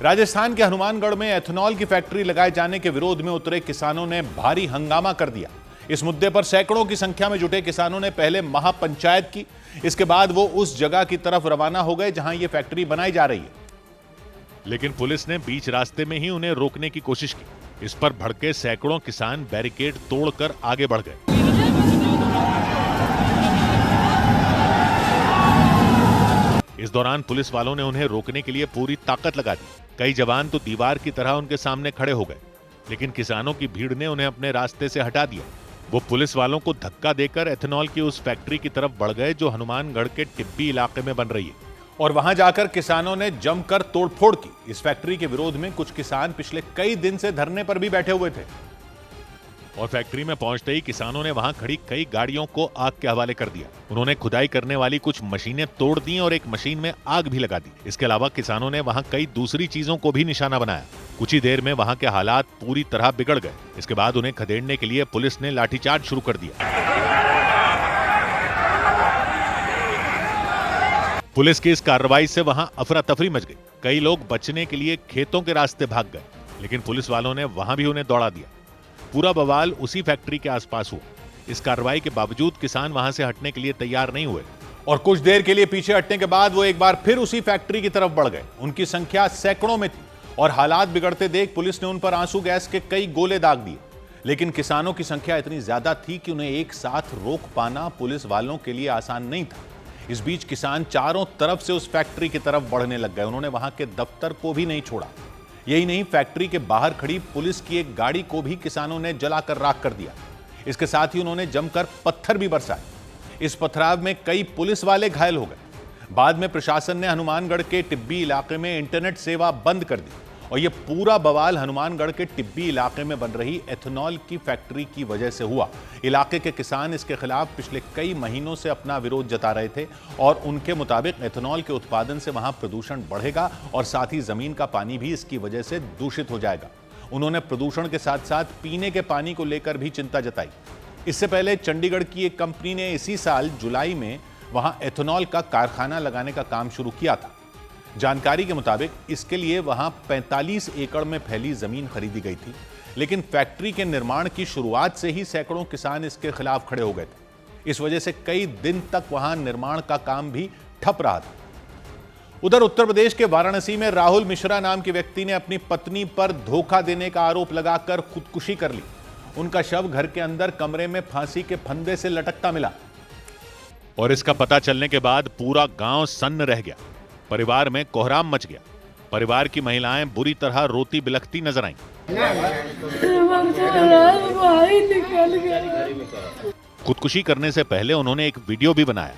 राजस्थान के हनुमानगढ़ में एथेनॉल की फैक्ट्री लगाए जाने के विरोध में उतरे किसानों ने भारी हंगामा कर दिया। इस मुद्दे पर सैकड़ों की संख्या में जुटे किसानों ने पहले महापंचायत की, इसके बाद वो उस जगह की तरफ रवाना हो गए जहां ये फैक्ट्री बनाई जा रही है। लेकिन पुलिस ने बीच रास्ते में ही उन्हें रोकने की कोशिश की। इस पर भड़के सैकड़ों किसान बैरिकेड तोड़कर आगे बढ़ गए। इस दौरान पुलिस वालों ने उन्हें रोकने के लिए पूरी ताकत लगा दी। कई जवान तो दीवार की तरह उनके सामने खड़े हो गए, लेकिन किसानों की भीड़ ने उन्हें अपने रास्ते से हटा दिया। वो पुलिस वालों को धक्का देकर एथेनॉल की उस फैक्ट्री की तरफ बढ़ गए जो हनुमानगढ़ के टिब्बी इलाके में बन रही है, और वहां जाकर किसानों ने जमकर तोड़फोड़ की। इस फैक्ट्री के विरोध में कुछ किसान पिछले कई दिन से धरने पर भी बैठे हुए थे, और फैक्ट्री में पहुंचते ही किसानों ने वहां खड़ी कई गाड़ियों को आग के हवाले कर दिया। उन्होंने खुदाई करने वाली कुछ मशीनें तोड़ दी और एक मशीन में आग भी लगा दी। इसके अलावा किसानों ने वहां कई दूसरी चीजों को भी निशाना बनाया। कुछ ही देर में वहां के हालात पूरी तरह बिगड़ गए। इसके बाद उन्हें खदेड़ने के लिए पुलिस ने लाठीचार्ज शुरू कर दिया। पुलिस की इस कार्रवाई से वहां अफरा तफरी मच गई। कई लोग बचने के लिए खेतों के रास्ते भाग गए, लेकिन पुलिस वालों ने वहां भी उन्हें दौड़ा दिया। पूरा बवाल उसी फैक्ट्री के आसपास हुआ। इस कार्रवाई के बावजूद किसान वहां से हटने के लिए तैयार नहीं हुए, और कुछ देर के लिए पीछे हटने के बाद वो एक बार फिर उसी फैक्ट्री की तरफ बढ़ गए। उनकी संख्या सैकड़ों में थी, और हालात बिगड़ते देख पुलिस ने उन पर आंसू गैस के कई गोले दाग दिए। लेकिन किसानों की संख्या इतनी ज्यादा थी कि उन्हें एक साथ रोक पाना पुलिस वालों के लिए आसान नहीं था। इस बीच किसान चारों तरफ से उस फैक्ट्री की तरफ बढ़ने लग गए। उन्होंने वहां के दफ्तर को भी नहीं छोड़ा। यही नहीं, फैक्ट्री के बाहर खड़ी पुलिस की एक गाड़ी को भी किसानों ने जलाकर राख कर दिया। इसके साथ ही उन्होंने जमकर पत्थर भी बरसाए। इस पथराव में कई पुलिस वाले घायल हो गए। बाद में प्रशासन ने हनुमानगढ़ के टिब्बी इलाके में इंटरनेट सेवा बंद कर दी, और यह पूरा बवाल हनुमानगढ़ के टिब्बी इलाके में बन रही एथेनॉल की फैक्ट्री की वजह से हुआ। इलाके के किसान इसके खिलाफ पिछले कई महीनों से अपना विरोध जता रहे थे, और उनके मुताबिक एथेनॉल के उत्पादन से वहां प्रदूषण बढ़ेगा और साथ ही जमीन का पानी भी इसकी वजह से दूषित हो जाएगा। उन्होंने प्रदूषण के साथ साथ पीने के पानी को लेकर भी चिंता जताई। इससे पहले चंडीगढ़ की एक कंपनी ने इसी साल जुलाई में वहां एथेनॉल का कारखाना लगाने का काम शुरू किया था। जानकारी के मुताबिक इसके लिए वहां 45 एकड़ में फैली जमीन खरीदी गई थी, लेकिन फैक्ट्री के निर्माण की शुरुआत से ही सैकड़ों किसान इसके खिलाफ खड़े हो गए थे। इस वजह से कई दिन तक वहां निर्माण का काम भी ठप रहा था। उधर उत्तर प्रदेश के वाराणसी में राहुल मिश्रा नाम के व्यक्ति ने अपनी पत्नी पर धोखा देने का आरोप लगाकर खुदकुशी कर ली। उनका शव घर के अंदर कमरे में फांसी के फंदे से लटकता मिला, और इसका पता चलने के बाद पूरा गांव सन्न रह गया। परिवार में कोहराम मच गया। परिवार की महिलाएं बुरी तरह रोती बिलखती नजर आईं। खुदकुशी करने से पहले उन्होंने एक वीडियो भी बनाया।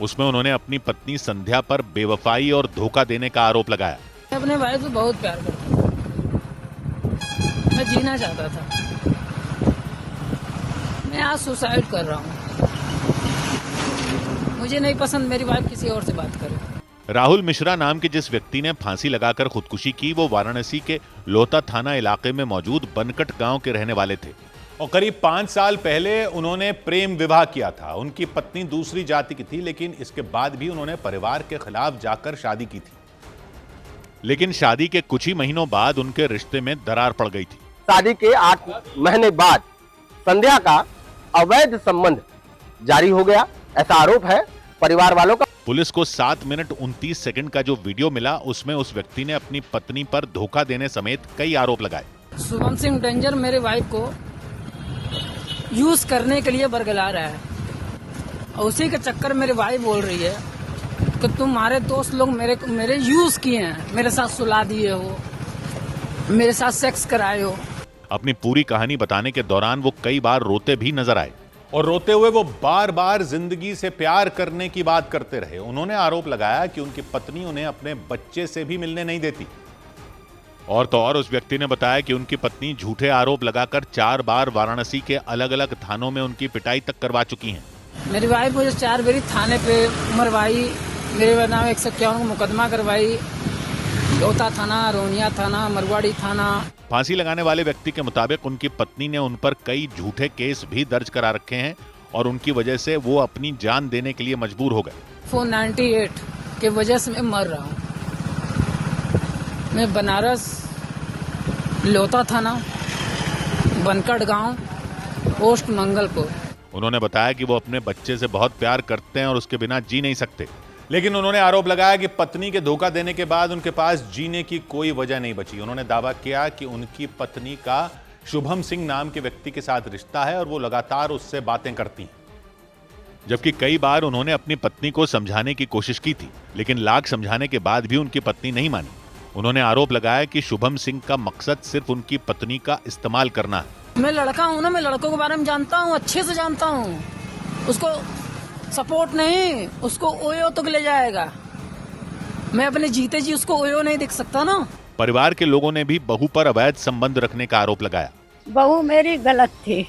उसमें उन्होंने अपनी पत्नी संध्या पर बेवफाई और धोखा देने का आरोप लगाया। मैं अपने भाई से बहुत प्यार करता था। मैं जीना चाहता था। मैं आज सुसाइड कर रहा हूँ। मुझे नहीं पसंद मेरी वाइफ किसी और से बात करे। राहुल मिश्रा नाम के जिस व्यक्ति ने फांसी लगाकर खुदकुशी की, वो वाराणसी के लोता थाना इलाके में मौजूद बनकट गांव के रहने वाले थे, और करीब 5 साल पहले उन्होंने प्रेम विवाह किया था। उनकी पत्नी दूसरी जाति की थी, लेकिन इसके बाद भी उन्होंने परिवार के खिलाफ जाकर शादी की थी। लेकिन शादी के कुछ ही महीनों बाद उनके रिश्ते में दरार पड़ गई थी। शादी के 8 महीने बाद संध्या का अवैध संबंध जारी हो गया, ऐसा आरोप है परिवार वालों का। पुलिस को 7 मिनट 29 सेकंड का जो वीडियो मिला, उसमें उस व्यक्ति ने अपनी पत्नी पर धोखा देने समेत कई आरोप लगाए। शुभम सिंह डेंजर मेरे वाइफ को यूज करने के लिए बरगला रहा है, और उसी के चक्कर मेरी वाइफ बोल रही है कि तुम्हारे दोस्त लोग मेरे यूज किए हैं, मेरे साथ सुला दिए हो, मेरे साथ सेक्स कराए हो। अपनी पूरी कहानी बताने के दौरान वो कई बार रोते भी नजर आए, और रोते हुए वो बार बार जिंदगी से प्यार करने की बात करते रहे। उन्होंने आरोप लगाया कि उनकी पत्नी उन्हें अपने बच्चे से भी मिलने नहीं देती। और तो और उस व्यक्ति ने बताया कि उनकी पत्नी झूठे आरोप लगाकर 4 बार वाराणसी के अलग अलग थानों में उनकी पिटाई तक करवा चुकी हैं। मेरी वाइफ मुझे 4 बारी थाने पे मरवाई, मेरे नाम 151 मुकदमा करवाई, लोता थाना, रोनिया थाना, मरवाड़ी थाना। फांसी लगाने वाले व्यक्ति के मुताबिक उनकी पत्नी ने उन पर कई झूठे केस भी दर्ज करा रखे हैं, और उनकी वजह से वो अपनी जान देने के लिए मजबूर हो गए। 498 के वजह से मैं मर रहा हूँ। मैं बनारस लोता थाना, बनकट गांव, पोस्ट मंगलपुर। उन्होंने बताया कि वो अपने बच्चे से बहुत प्यार करते हैं और उसके बिना जी नहीं सकते। लेकिन उन्होंने आरोप लगाया कि पत्नी के धोखा देने के बाद उनके पास जीने की कोई वजह नहीं बची। उन्होंने दावा किया कि उनकी पत्नी का शुभम सिंह नाम के व्यक्ति के साथ रिश्ता है और वो लगातार उससे बातें करती हैं। जबकि कई बार उन्होंने अपनी पत्नी को समझाने की कोशिश की थी, लेकिन लाख समझाने के बाद भी उनकी पत्नी नहीं मानी। उन्होंने आरोप लगाया कि शुभम सिंह का मकसद सिर्फ उनकी पत्नी का इस्तेमाल करना है। मैं लड़का हूँ ना, मैं लड़कों के बारे में जानता हूँ, अच्छे से जानता हूँ। उसको सपोर्ट नहीं, उसको ओयो तक ले जाएगा। मैं अपने जीते जी उसको ओयो नहीं देख सकता ना। परिवार के लोगों ने भी बहू पर अवैध संबंध रखने का आरोप लगाया। बहू मेरी गलत थी,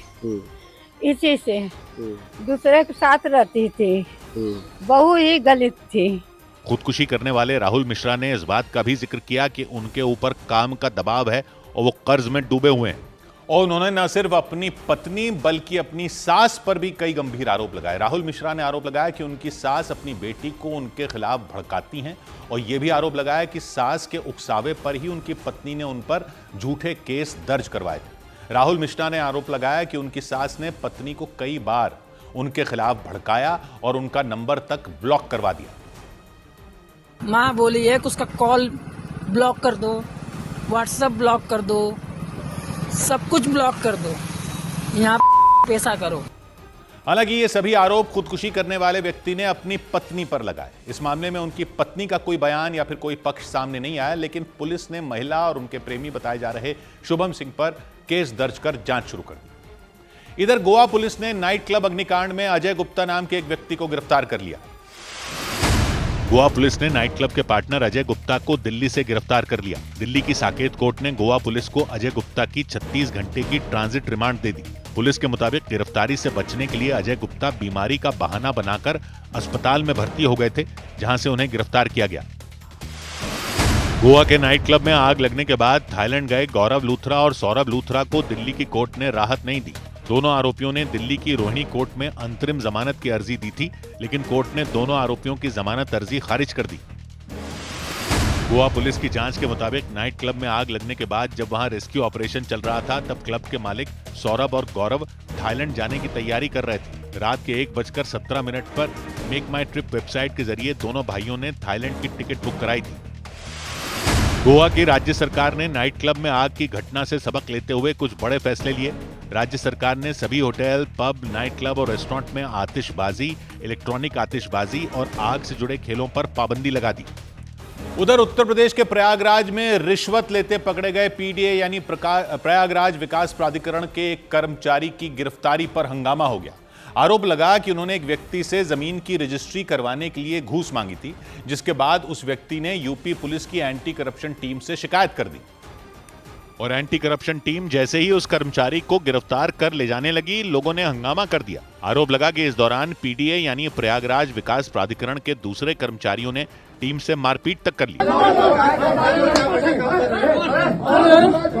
इसी से दूसरे के साथ रहती थी, बहू ही गलत थी। खुदकुशी करने वाले राहुल मिश्रा ने इस बात का भी जिक्र किया कि उनके ऊपर काम का दबाव है और वो कर्ज में डूबे हुए हैं। और उन्होंने न सिर्फ अपनी पत्नी बल्कि अपनी सास पर भी कई गंभीर आरोप लगाए। राहुल मिश्रा ने आरोप लगाया कि उनकी सास अपनी बेटी को उनके खिलाफ भड़काती हैं और यह भी आरोप लगाया कि सास के उकसावे पर ही उनकी पत्नी ने उन पर झूठे केस दर्ज करवाए थे। राहुल मिश्रा ने आरोप लगाया कि उनकी सास ने पत्नी को कई बार उनके खिलाफ भड़काया और उनका नंबर तक ब्लॉक करवा दिया। माँ बोली है कि उसका कॉल ब्लॉक कर दो, व्हाट्सएप ब्लॉक कर दो, सब कुछ ब्लॉक कर दो, यहाँ पैसा करो। हालांकि ये सभी आरोप खुदकुशी करने वाले व्यक्ति ने अपनी पत्नी पर लगाए। इस मामले में उनकी पत्नी का कोई बयान या फिर कोई पक्ष सामने नहीं आया, लेकिन पुलिस ने महिला और उनके प्रेमी बताए जा रहे शुभम सिंह पर केस दर्ज कर जांच शुरू कर दी। इधर गोवा पुलिस ने नाइट क्लब अग्निकांड में अजय गुप्ता नाम के एक व्यक्ति को गिरफ्तार कर लिया। गोवा पुलिस ने नाइट क्लब के पार्टनर अजय गुप्ता को दिल्ली से गिरफ्तार कर लिया। दिल्ली की साकेत कोर्ट ने गोवा पुलिस को अजय गुप्ता की 36 घंटे की ट्रांजिट रिमांड दे दी। पुलिस के मुताबिक गिरफ्तारी से बचने के लिए अजय गुप्ता बीमारी का बहाना बनाकर अस्पताल में भर्ती हो गए थे, जहां से उन्हें गिरफ्तार किया गया। गोवा के नाइट क्लब में आग लगने के बाद थाईलैंड गए गौरव लूथरा और सौरभ लूथरा को दिल्ली की कोर्ट ने राहत नहीं दी। दोनों आरोपियों ने दिल्ली की रोहिणी कोर्ट में अंतरिम जमानत की अर्जी दी थी, लेकिन कोर्ट ने दोनों आरोपियों की जमानत अर्जी खारिज कर दी। गोवा पुलिस की जांच के मुताबिक नाइट क्लब में आग लगने के बाद जब वहां रेस्क्यू ऑपरेशन चल रहा था, तब क्लब के मालिक सौरभ और गौरव थाईलैंड जाने की तैयारी कर रहे थे। रात के 1:17 पर मेक माई ट्रिप वेबसाइट के जरिए दोनों भाइयों ने थाईलैंड की टिकट बुक कराई थी। गोवा की राज्य सरकार ने नाइट क्लब में आग की घटना से सबक लेते हुए कुछ बड़े फैसले लिए। राज्य सरकार ने सभी होटल, पब, नाइट क्लब और रेस्टोरेंट में आतिशबाजी, इलेक्ट्रॉनिक आतिशबाजी और आग से जुड़े खेलों पर पाबंदी लगा दी। उधर उत्तर प्रदेश के प्रयागराज में रिश्वत लेते पकड़े गए पीडीए यानी प्रयागराज विकास प्राधिकरण के एक कर्मचारी की गिरफ्तारी पर हंगामा हो गया। आरोप लगा कि उन्होंने एक व्यक्ति से जमीन की रजिस्ट्री करवाने के लिए घूस मांगी थी, जिसके बाद उस व्यक्ति ने यूपी पुलिस की एंटी करप्शन टीम से शिकायत कर दी और एंटी करप्शन टीम जैसे ही उस कर्मचारी को गिरफ्तार कर ले जाने लगी, लोगों ने हंगामा कर दिया। आरोप लगा कि इस दौरान पीडीए यानी प्रयागराज विकास प्राधिकरण के दूसरे कर्मचारियों ने टीम से मारपीट तक कर ली।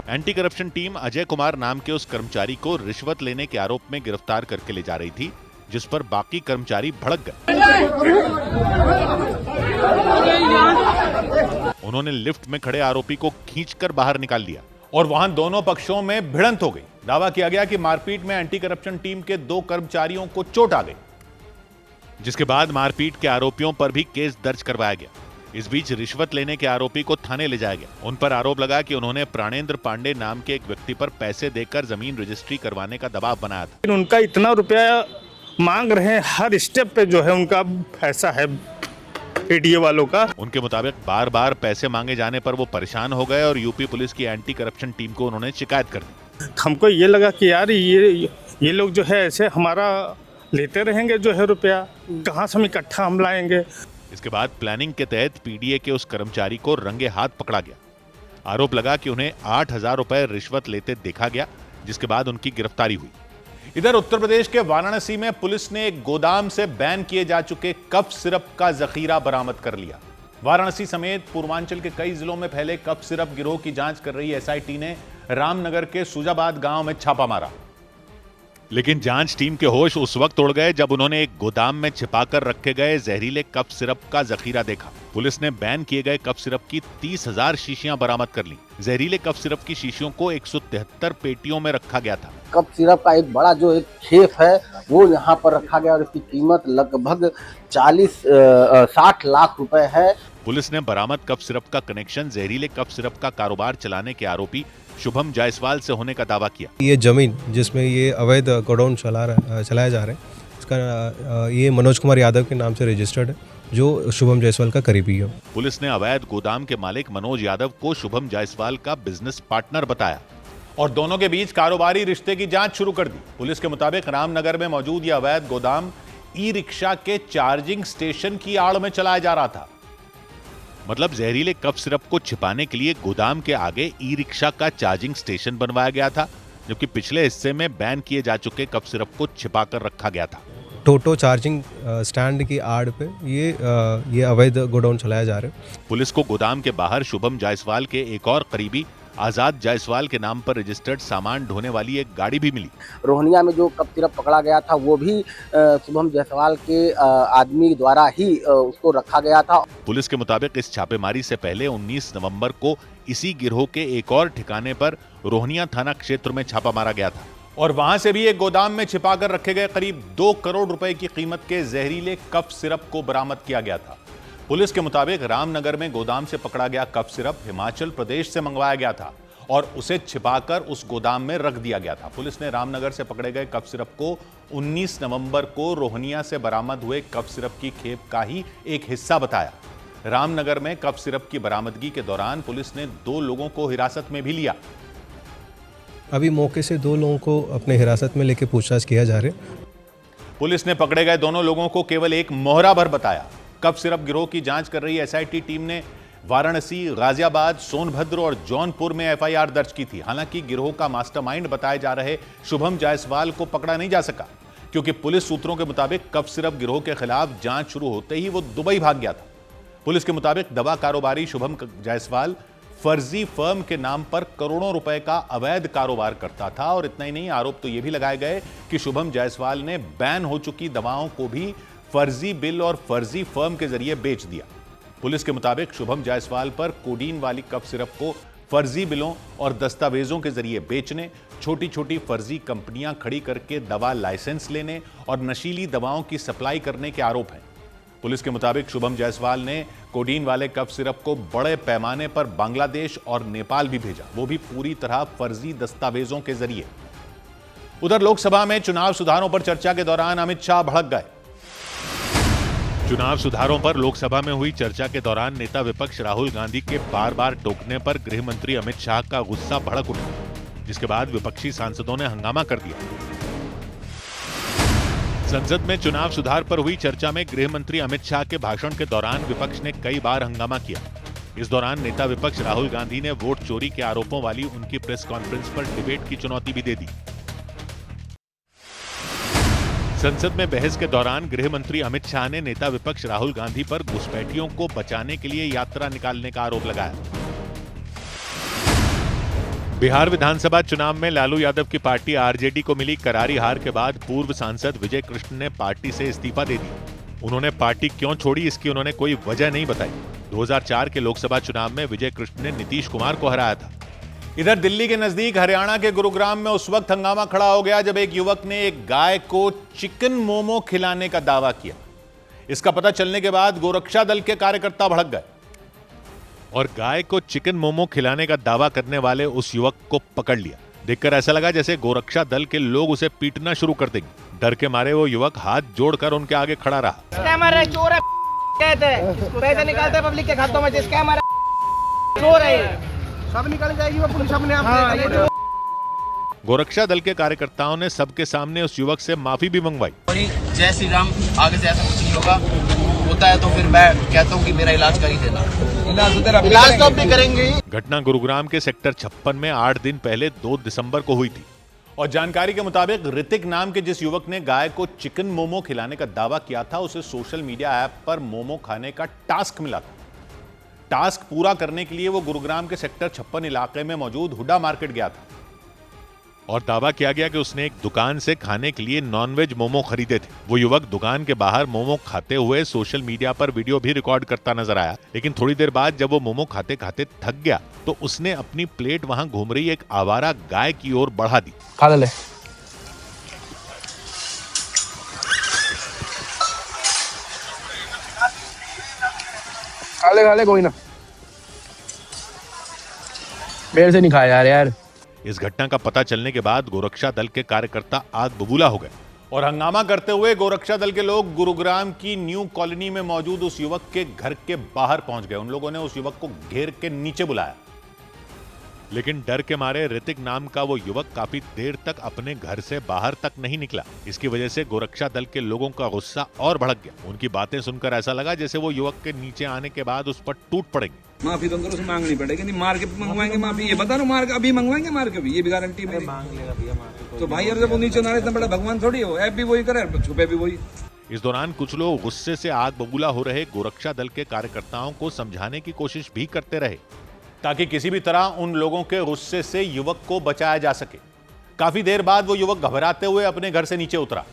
Anti corruption team Ajay Kumar नाम के उस कर्मचारी को रिश्वत लेने के आरोप में गिरफ्तार करके ले जा रही थी, जिस पर बाकी कर्मचारी भड़क गए। उन्होंने लिफ्ट में खड़े आरोपी को खींचकर बाहर निकाल दिया और वहां दोनों पक्षों में भिड़ंत हो गई। दावा किया गया कि मारपीट में एंटी करप्शन टीम के 2 कर्मचारियों को चोट आ गई, जिसके बाद मारपीट के आरोपियों पर भी केस दर्ज करवाया गया। इस बीच रिश्वत लेने के आरोपी को थाने ले जाया गया। उन पर आरोप लगा कि उन्होंने प्राणेंद्र पांडे नाम के एक व्यक्ति पर पैसे देकर जमीन रजिस्ट्री करवाने का दबाव बनाया था। उनका इतना रुपया मांग रहे हैं, हर स्टेप पे जो है उनका पैसा है पीडीए वालों का। उनके मुताबिक बार बार पैसे मांगे जाने पर वो परेशान हो गए और यूपी पुलिस की एंटी करप्शन टीम को उन्होंने शिकायत कर दी। हमको ये लगा कि यार ये लोग जो है ऐसे हमारा लेते रहेंगे जो है रुपया, कहाँ से हम इकट्ठा हम लाएंगे। इसके बाद प्लानिंग के तहत पीडीए के उस कर्मचारी को रंगे हाथ पकड़ा गया। आरोप लगा कि उन्हें 8,000 रुपए रिश्वत लेते देखा गया, जिसके बाद उनकी गिरफ्तारी हुई। इधर उत्तर प्रदेश के वाराणसी में पुलिस ने एक गोदाम से बैन किए जा चुके कफ सिरप का जखीरा बरामद कर लिया। वाराणसी समेत पूर्वांचल के कई जिलों में फैले कफ सिरप गिरोह की जांच कर रही एसआईटी ने रामनगर के सुजाबाद गांव में छापा मारा। लेकिन जांच टीम के होश उस वक्त उड़ गए जब उन्होंने एक गोदाम में छिपाकर रखे गए जहरीले कफ सिरप का जखीरा देखा। पुलिस ने बैन किए गए कफ सिरप की 30,000 शीशियां बरामद कर ली। जहरीले कफ सिरप की शीशियों को 173 पेटियों में रखा गया था। कप सिरप का एक बड़ा जो एक खेप है वो यहाँ पर रखा गया और इसकी कीमत लगभग 60 लाख रुपए है। पुलिस ने बरामद कफ सिरप का कनेक्शन जहरीले कफ सिरप का कारोबार चलाने के आरोपी शुभम जायसवाल से होने का दावा किया। ये जमीन जिसमें ये अवैध गोडाउन चलाया जा रहा है, इसका ये मनोज कुमार यादव के नाम से रजिस्टर्ड है, जो शुभम जायसवाल का करीबी है। पुलिस ने अवैध गोदाम के मालिक मनोज यादव को शुभम जायसवाल का बिजनेस पार्टनर बताया और दोनों के बीच कारोबारी रिश्ते की जांच शुरू कर दी। पुलिस के मुताबिक रामनगर में मौजूद यह अवैध गोदाम ई रिक्शा के चार्जिंग स्टेशन की आड़ में चलाया जा रहा था। मतलब जहरीले कफ सिरप को छिपाने के लिए गोदाम के आगे ई रिक्शा का चार्जिंग स्टेशन बनवाया गया था, जबकि पिछले हिस्से में बैन किए जा चुके कफ सिरप को छिपाकर रखा गया था। टोटो चार्जिंग स्टैंड की आड़ पे ये अवैध गोडाउन चलाया जा रहा है। पुलिस को गोदाम के बाहर शुभम जायसवाल के एक और करीबी आजाद जायसवाल के नाम पर रजिस्टर्ड सामान ढोने वाली एक गाड़ी भी मिली। रोहनिया में जो कप सिरप पकड़ा गया था वो भी शुभम जायसवाल के आदमी द्वारा ही उसको रखा गया था। पुलिस के मुताबिक इस छापेमारी से पहले 19 नवंबर को इसी गिरोह के एक और ठिकाने पर रोहनिया थाना क्षेत्र में छापा मारा गया था और वहां से भी एक गोदाम में छिपाकर रखे गए करीब 2 करोड़ रुपए की कीमत के जहरीले कफ सिरप को बरामद किया गया था। पुलिस के मुताबिक रामनगर में गोदाम से पकड़ा गया कफ सिरप हिमाचल प्रदेश से मंगवाया गया था और उसे छिपाकर उस गोदाम में रख दिया गया था। पुलिस ने रामनगर से पकड़े गए कफ सिरप को 19 नवंबर को रोहनिया से बरामद हुए कफ सिरप की खेप का ही एक हिस्सा बताया। रामनगर में कफ सिरप की बरामदगी के दौरान पुलिस ने 2 लोगों को हिरासत में भी लिया। अभी मौके से 2 लोगों को अपने हिरासत में लेके पूछताछ किया जा रहा है। पुलिस ने पकड़े गए दोनों लोगों को केवल एक मोहरा भर बताया। कफ सिरप गिरोह की जांच कर रही एसआईटी टीम ने वाराणसी, गाजियाबाद, सोनभद्र और जौनपुर में एफआईआर दर्ज की थी। हालांकि गिरोह का मास्टरमाइंड बताए जा रहे शुभम जायसवाल को पकड़ा नहीं जा सका क्योंकि पुलिस सूत्रों के मुताबिक कफ सिरप गिरोह के खिलाफ जांच शुरू होते ही वो दुबई भाग गया था। पुलिस के मुताबिक दवा कारोबारी शुभम जायसवाल फर्जी फर्म के नाम पर करोड़ों रुपए का अवैध कारोबार करता था और इतना ही नहीं, आरोप तो यह भी लगाए गए कि शुभम जायसवाल ने बैन हो चुकी दवाओं को भी फर्जी बिल और फर्जी फर्म के जरिए बेच दिया। पुलिस के मुताबिक शुभम जायसवाल पर कोडीन वाली कफ सिरप को फर्जी बिलों और दस्तावेजों के जरिए बेचने, छोटी छोटी फर्जी कंपनियां खड़ी करके दवा लाइसेंस लेने और नशीली दवाओं की सप्लाई करने के आरोप हैं। पुलिस के मुताबिक शुभम जायसवाल ने कोडीन वाले कफ सिरप को बड़े पैमाने पर बांग्लादेश और नेपाल भी भेजा, वो भी पूरी तरह फर्जी दस्तावेजों के जरिए। उधर लोकसभा में चुनाव सुधारों पर चर्चा के दौरान अमित शाह भड़क गए। चुनाव सुधारों पर लोकसभा में हुई चर्चा के दौरान नेता विपक्ष राहुल गांधी के बार बार टोकने पर गृह मंत्री अमित शाह का गुस्सा भड़क उठा, जिसके बाद विपक्षी सांसदों ने हंगामा कर दिया। संसद में चुनाव सुधार पर हुई चर्चा में गृह मंत्री अमित शाह के भाषण के दौरान विपक्ष ने कई बार हंगामा किया। इस दौरान नेता विपक्ष राहुल गांधी ने वोट चोरी के आरोपों वाली उनकी प्रेस कॉन्फ्रेंस पर डिबेट की चुनौती भी दे दी। संसद में बहस के दौरान गृह मंत्री अमित शाह ने नेता विपक्ष राहुल गांधी पर घुसपैठियों को बचाने के लिए यात्रा निकालने का आरोप लगाया। बिहार विधानसभा चुनाव में लालू यादव की पार्टी आरजेडी को मिली करारी हार के बाद पूर्व सांसद विजय कृष्ण ने पार्टी से इस्तीफा दे दिया। उन्होंने पार्टी क्यों छोड़ी, इसकी उन्होंने कोई वजह नहीं बताई। 2004 के लोकसभा चुनाव में विजय कृष्ण ने नीतीश कुमार को हराया था। इधर दिल्ली के नजदीक हरियाणा के गुरुग्राम में उस वक्त हंगामा खड़ा हो गया जब एक युवक ने एक गाय को चिकन मोमो खिलाने का दावा किया। इसका पता चलने के बाद गोरक्षा दल के कार्यकर्ता भड़क गए और गाय को चिकन मोमो खिलाने का दावा करने वाले उस युवक को पकड़ लिया। देखकर ऐसा लगा जैसे गोरक्षा दल के लोग उसे पीटना शुरू कर देंगे। डर के मारे वो युवक हाथ जोड़कर उनके आगे खड़ा रहा। पैसे निकालते हैं पब्लिक के खातों में, चोर है, सब निकल जाएगी वो पुलिस अपने आप। गोरक्षा दल के कार्यकर्ताओं ने सबके सामने उस युवक से माफी भी मंगवाई। जय श्री राम, आगे से ऐसा कुछ नहीं होगा, होता है तो फिर मैं कहता हूँ कि मेरा इलाज कर ही देना। इलाज तो भी करेंगे। घटना गुरुग्राम के सेक्टर 56 में 8 दिन पहले 2 दिसंबर को हुई थी और जानकारी के मुताबिक ऋतिक नाम के जिस युवक ने गाय को चिकन मोमो खिलाने का दावा किया था, उसे सोशल मीडिया ऐप पर मोमो खाने का टास्क मिला था। टास्क पूरा करने के लिए वो गुरुग्राम के सेक्टर 56 इलाके में मौजूद हुडा मार्केट गया था। और दावा किया गया कि उसने एक दुकान से खाने के लिए नॉनवेज मोमो खरीदे थे। वो युवक दुकान के बाहर मोमो खाते हुए सोशल मीडिया पर वीडियो भी रिकॉर्ड करता नजर आया, लेकिन थोड़ी देर बाद जब वो मोमो खाते खाते थक गया तो उसने अपनी प्लेट वहां घूम रही एक आवारा गाय की ओर बढ़ा दी। खा ले खा ले कोई ना, मेरे से नहीं खाया जा रहा यार। इस घटना का पता चलने के बाद गोरक्षा दल के कार्यकर्ता आग बबूला हो गए और हंगामा करते हुए गोरक्षा दल के लोग गुरुग्राम की न्यू कॉलोनी में मौजूद उस युवक के घर के बाहर पहुंच गए। उन लोगों ने उस युवक को घेर के नीचे बुलाया, लेकिन डर के मारे ऋतिक नाम का वो युवक काफी देर तक अपने घर से बाहर तक नहीं निकला। इसकी वजह से गोरक्षा दल के लोगों का गुस्सा और भड़क गया। उनकी बातें सुनकर ऐसा लगा जैसे वो युवक के नीचे आने के बाद उस पर टूट पड़ेंगे। माफी तो उनको मांगनी पड़ेगी, नहीं मार के मंगवाएंगे माफी, ये बता रहा मार के अभी मंगवाएंगे, मार के भी ये भी गारंटी मेरी। मांग लेगा भैया माफी तो भाई, और जब वो नीचे ना इतना बड़ा भगवान थोड़ी हो, ऐप भी वही करे छुपे भी वही। इस दौरान कुछ लोग गुस्से से आग बबूला हो रहे गोरक्षा दल के कार्यकर्ताओं को समझाने की कोशिश भी करते रहे ताकि किसी भी तरह उन लोगों के गुस्से से युवक को बचाया जा सके। काफी देर बाद वो युवक घबराते हुए अपने घर से नीचे उतरा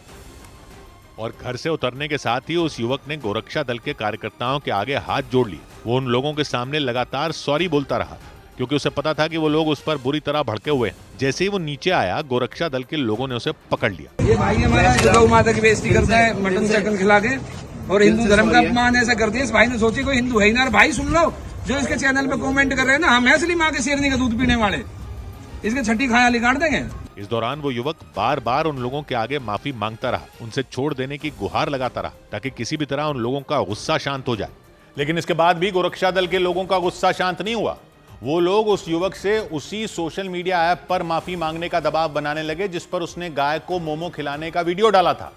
और घर से उतरने के साथ ही उस युवक ने गोरक्षा दल के कार्यकर्ताओं के आगे हाथ जोड़ लिए। वो उन लोगों के सामने लगातार सॉरी बोलता रहा क्योंकि उसे पता था कि वो लोग उस पर बुरी तरह भड़के हुए हैं। जैसे ही वो नीचे आया, गोरक्षा दल के लोगों ने उसे पकड़ लिया। ये भाई हमारा गौ माता की बेइज्जती करता है, मटन चिकन खिला के, और हिंदू धर्म का अपमान ऐसा कर दिया। इस भाई ने सोची कोई हिंदू है ही ना। भाई सुन लो, जो इसके चैनल पे कमेंट कर रहे हैं ना, हम असली माँ के शेरनी का दूध पीने वाले, इसके छठी खाया लिगाड़ देंगे। इस दौरान वो युवक बार बार उन लोगों के आगे माफी मांगता रहा, उनसे छोड़ देने की गुहार लगाता रहा ताकि किसी भी तरह उन लोगों का गुस्सा शांत हो जाए। लेकिन इसके बाद भी गोरक्षा दल के लोगों का गुस्सा शांत नहीं हुआ। वो लोग उस युवक से उसी सोशल मीडिया ऐप पर माफी मांगने का दबाव बनाने लगे जिस पर उसने गाय को मोमो खिलाने का वीडियो डाला था,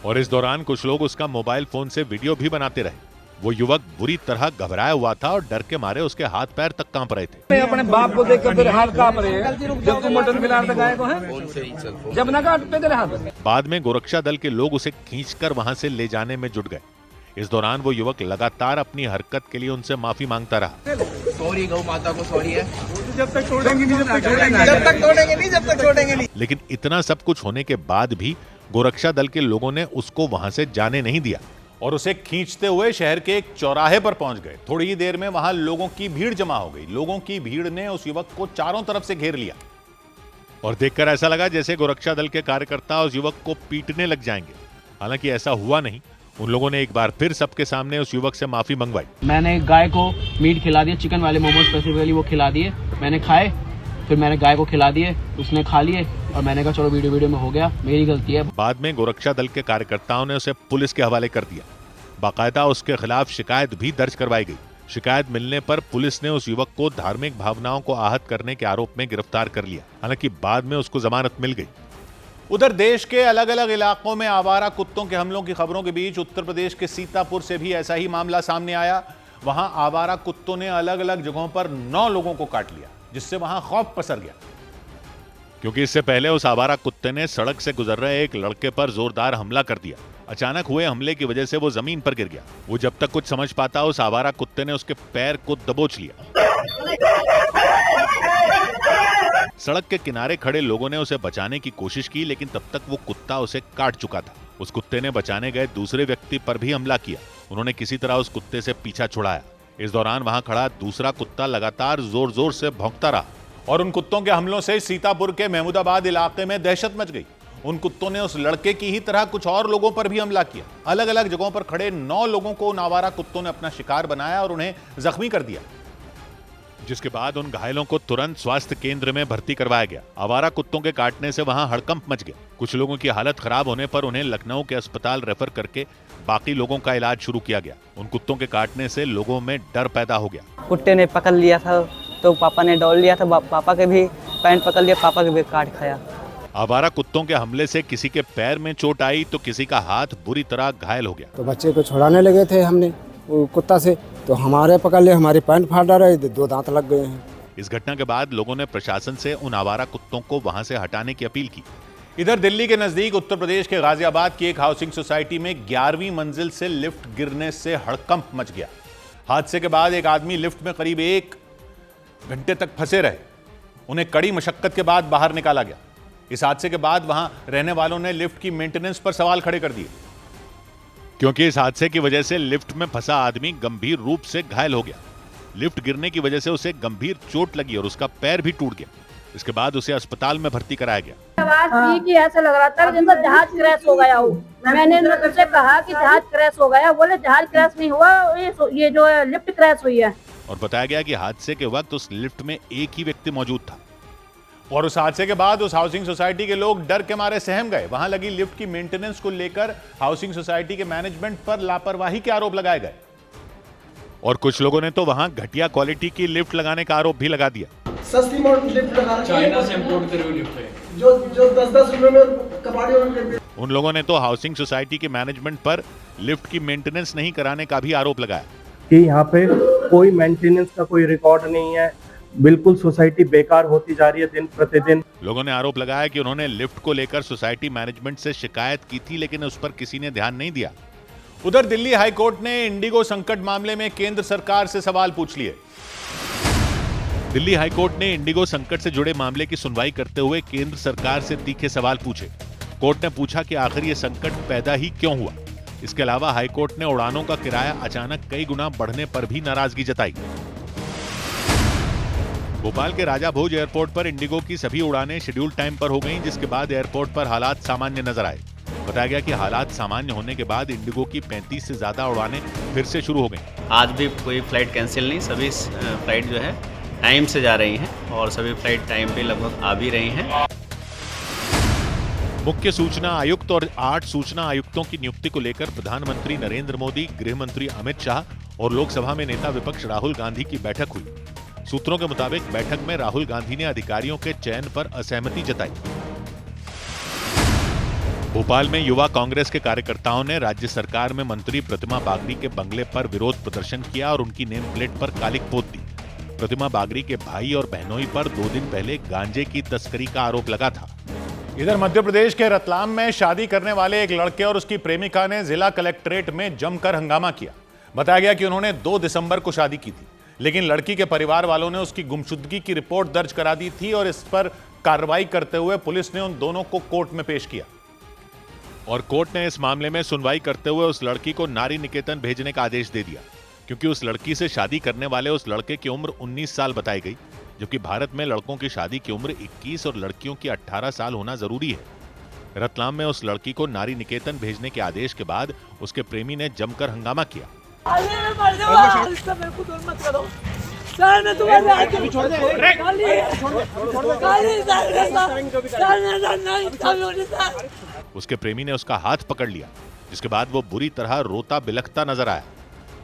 और इस दौरान कुछ लोग उसका मोबाइल फोन से वीडियो भी बनाते रहे। वो युवक बुरी तरह घबराया हुआ था और डर के मारे उसके हाथ पैर तक कांप रहे थे। अपने बाप को देखकर तेरे हाथ कांप रहे हैं जब तू मटन खिला रहा गाय को है, जब ना काट पे तेरे हाथ। बाद में गोरक्षा दल के लोग उसे खींचकर वहां से ले जाने में जुट गए। इस दौरान वो युवक लगातार अपनी हरकत के लिए उनसे माफी मांगता रहा। सॉरी गौ माता को, सॉरी है, जब तक छोड़ेंगे नहीं, जब तक छोड़ेंगे नहीं। लेकिन इतना सब कुछ होने के बाद भी गोरक्षा दल के लोगों ने उसको वहां से जाने नहीं दिया और उसे खींचते हुए शहर के एक चौराहे पर पहुंच गए। थोड़ी ही देर में वहां लोगों की भीड़ जमा हो गई। लोगों की भीड़ ने उस युवक को चारों तरफ से घेर लिया और देखकर ऐसा लगा जैसे गोरक्षा दल के कार्यकर्ता उस युवक को पीटने लग जाएंगे। हालांकि ऐसा हुआ नहीं। उन लोगों ने एक बार फिर सबके सामने उस युवक से माफी मंगवाई। मैंने गाय को मीट खिला दिया, चिकन वाले मोमोज स्पेसिफिकली वो खिला दिए, मैंने खाए, फिर मैंने गाय को खिला दिए, उसने खा लिए और मैंने कहा चलो वीडियो में हो गया, मेरी गलती है। बाद में गोरक्षा दल के कार्यकर्ताओं ने उसे पुलिस के हवाले कर दिया। बाकायदा उसके खिलाफ शिकायत भी दर्ज करवाई गई। शिकायत मिलने पर पुलिस ने उस युवक को धार्मिक भावनाओं को आहत करने के आरोप में गिरफ्तार कर लिया। हालांकि बाद में उसको जमानत मिल गई। उधर देश के अलग अलग इलाकों में आवारा कुत्तों के हमलों की खबरों के बीच उत्तर प्रदेश के सीतापुर से भी ऐसा ही मामला सामने आया। वहां आवारा कुत्तों ने अलग अलग जगहों पर 9 लोगों को काट लिया, जिससे वहां खौफ पसर गया क्योंकि इससे पहले उस आवारा कुत्ते ने सड़क से गुजर रहे एक लड़के पर जोरदार हमला कर दिया। अचानक हुए हमले की वजह से वो जमीन पर गिर गया। वो जब तक कुछ समझ पाता, उस आवारा कुत्ते ने उसके पैर को दबोच लिया। सड़क के किनारे खड़े लोगों ने उसे बचाने की कोशिश की, लेकिन तब तक वो कुत्ता उसे काट चुका था। उस कुत्ते ने बचाने गए दूसरे व्यक्ति पर भी हमला किया। उन्होंने किसी तरह उस कुत्ते से पीछा छुड़ाया। इस दौरान वहां खड़ा दूसरा कुत्ता लगातार जोर जोर से भौंकता रहा और उन कुत्तों के हमलों से सीतापुर के महमूदाबाद इलाके में दहशत मच गई। उन कुत्तों ने उस लड़के की ही तरह कुछ और लोगों पर भी हमला किया। अलग अलग जगहों पर खड़े 9 लोगों को उन आवारा कुत्तों ने अपना शिकार बनाया और उन्हें जख्मी कर दिया, जिसके बाद उन घायलों को तुरंत स्वास्थ्य केंद्र में भर्ती करवाया गया। आवारा कुत्तों के काटने से वहां हड़कंप मच गया। कुछ लोगों की हालत खराब होने पर उन्हें लखनऊ के अस्पताल रेफर करके बाकी लोगों का इलाज शुरू किया गया। उन कुत्तों के काटने से लोगों में डर पैदा हो गया। कुत्ते ने पकड़ लिया था तो पापा ने डॉल लिया था, पापा के भी पैंट पकड़ लिया, पापा के भी काट खाया। आवारा कुत्तों के हमले से किसी के पैर में चोट आई तो किसी का हाथ बुरी तरह घायल हो गया। तो बच्चे को छुड़ाने लगे थे हमने वो कुत्ता से, तो हमारे पकड़ लिए, हमारी पैंट फाड़ डाले, 2 दांत लग गए हैं। इस घटना के बाद लोगों ने प्रशासन से उन आवारा कुत्तों को वहां से हटाने की अपील की। इधर दिल्ली के नजदीक उत्तर प्रदेश के गाजियाबाद की एक हाउसिंग सोसाइटी में 11वीं मंजिल से लिफ्ट गिरने से हड़कंप मच गया। हादसे के बाद एक आदमी लिफ्ट में करीब 1 घंटे तक फंसे रहे। उन्हें कड़ी मशक्कत के बाद बाहर निकाला गया। इस हादसे के बाद वहां रहने वालों ने लिफ्ट की मेंटेनेंस पर सवाल खड़े कर दिए, क्योंकि इस हादसे की वजह से लिफ्ट में फंसा आदमी गंभीर रूप से घायल हो गया। लिफ्ट गिरने की वजह से उसे गंभीर चोट लगी और उसका पैर भी टूट गया। इसके बाद उसे अस्पताल में भर्ती कराया गया। आवाज थी कि ऐसा लग रहा था जैसे जहाज क्रैश हो गया हो। मैंने उनसे कहा कि जहाज क्रैश हो गया, बोले जहाज क्रैश नहीं हुआ, ये जो है लिफ्ट क्रैश हुई है। और बताया गया कि हादसे के वक्त उस लिफ्ट में एक ही व्यक्ति मौजूद था और उस हादसे के बाद उस हाउसिंग सोसाइटी के लोग डर के मारे सहम गए। वहां लगी लिफ्ट की मेंटेनेंस को लेकर हाउसिंग सोसाइटी के मैनेजमेंट पर लापरवाही के आरोप लगाए गए और कुछ लोगों ने तो वहां घटिया क्वालिटी की लिफ्ट लगाने का आरोप भी लगा दिया। सस्ती लिफ्ट लगा चाइना से इंपोर्ट करी हुई लिफ्ट है जो 10-10 रुपए में कबाड़ी। उन लोगों ने तो हाउसिंग सोसाइटी के मैनेजमेंट पर लिफ्ट की मेंटेनेंस नहीं कराने का भी आरोप लगाया कि यहाँ पे कोई मेंटेनेंस का कोई रिकॉर्ड नहीं है, बिल्कुल सोसाइटी बेकार होती जा रही है दिन प्रतिदिन। लोगों ने आरोप लगाया कि उन्होंने लिफ्ट को लेकर सोसाइटी मैनेजमेंट से शिकायत की थी, लेकिन उस पर किसी ने ध्यान नहीं दिया। उधर दिल्ली हाईकोर्ट ने इंडिगो संकट मामले में केंद्र सरकार से सवाल पूछ लिए। दिल्ली हाईकोर्ट ने इंडिगो संकट से जुड़े मामले की सुनवाई करते हुए केंद्र सरकार से तीखे सवाल पूछे। कोर्ट ने पूछा कि आखिर ये संकट पैदा ही क्यों हुआ। इसके अलावा हाईकोर्ट ने उड़ानों का किराया अचानक कई गुना बढ़ने पर भी नाराजगी जताई। भोपाल के राजा भोज एयरपोर्ट पर इंडिगो की सभी उड़ानें शेड्यूल टाइम पर हो गईं, जिसके बाद एयरपोर्ट पर हालात सामान्य नजर आए। बताया गया कि हालात सामान्य होने के बाद इंडिगो की 35 से ज्यादा उड़ानें फिर से शुरू हो गईं। आज भी कोई फ्लाइट कैंसिल नहीं, सभी फ्लाइट जो है टाइम से जा रही हैं और सभी फ्लाइट टाइम पे लगभग आ भी रही हैं। मुख्य सूचना आयुक्त और 8 सूचना आयुक्तों की नियुक्ति को लेकर प्रधानमंत्री नरेंद्र मोदी, गृह मंत्री अमित शाह और लोकसभा में नेता विपक्ष राहुल गांधी की बैठक हुई। सूत्रों के मुताबिक बैठक में राहुल गांधी ने अधिकारियों के चयन पर असहमति जताई। भोपाल में युवा कांग्रेस के कार्यकर्ताओं ने राज्य सरकार में मंत्री प्रतिमा बागड़ी के बंगले पर विरोध प्रदर्शन किया और उनकी नेम प्लेट पर कालिक पोत दी। प्रतिमा बागड़ी के भाई और बहनोई पर 2 दिन पहले गांजे की तस्करी का आरोप लगा था। इधर मध्य प्रदेश के रतलाम में शादी करने वाले एक लड़के और उसकी प्रेमिका ने जिला कलेक्ट्रेट में जमकर हंगामा किया। बताया गया कि उन्होंने 2 दिसंबर को शादी की थी, लेकिन लड़की के परिवार वालों ने उसकी गुमशुदगी की रिपोर्ट दर्ज करा दी थी और इस पर कार्रवाई करते हुए पुलिस ने उन दोनों को कोर्ट में पेश किया और कोर्ट ने इस मामले में सुनवाई करते हुए उस लड़की को नारी निकेतन भेजने का आदेश दे दिया, क्योंकि उस लड़की से शादी करने वाले उस लड़के की उम्र 19 साल बताई गई, जबकि भारत में लड़कों की शादी की उम्र 21 और लड़कियों की 18 साल होना जरूरी है। रतलाम में उस लड़की को नारी निकेतन भेजने के आदेश के बाद उसके प्रेमी ने जमकर हंगामा किया। उसके प्रेमी ने उसका हाथ पकड़ लिया, जिसके बाद वो बुरी तरह रोता बिलखता नजर आया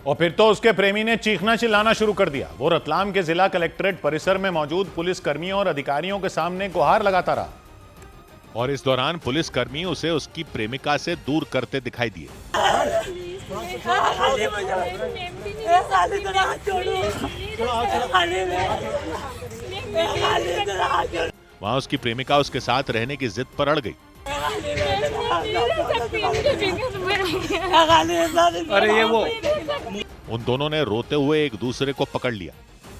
और फिर तो उसके प्रेमी ने चीखना चिल्लाना शुरू कर दिया। वो रतलाम के जिला कलेक्ट्रेट परिसर में मौजूद पुलिस कर्मियों और अधिकारियों के सामने गुहार लगाता रहा और इस दौरान पुलिस कर्मी उसे उसकी प्रेमिका से दूर करते दिखाई दिए। वहां उसकी प्रेमिका उसके साथ रहने की जिद पर अड़ गई। अरे ये वो उन दोनों ने रोते हुए एक दूसरे को पकड़ लिया।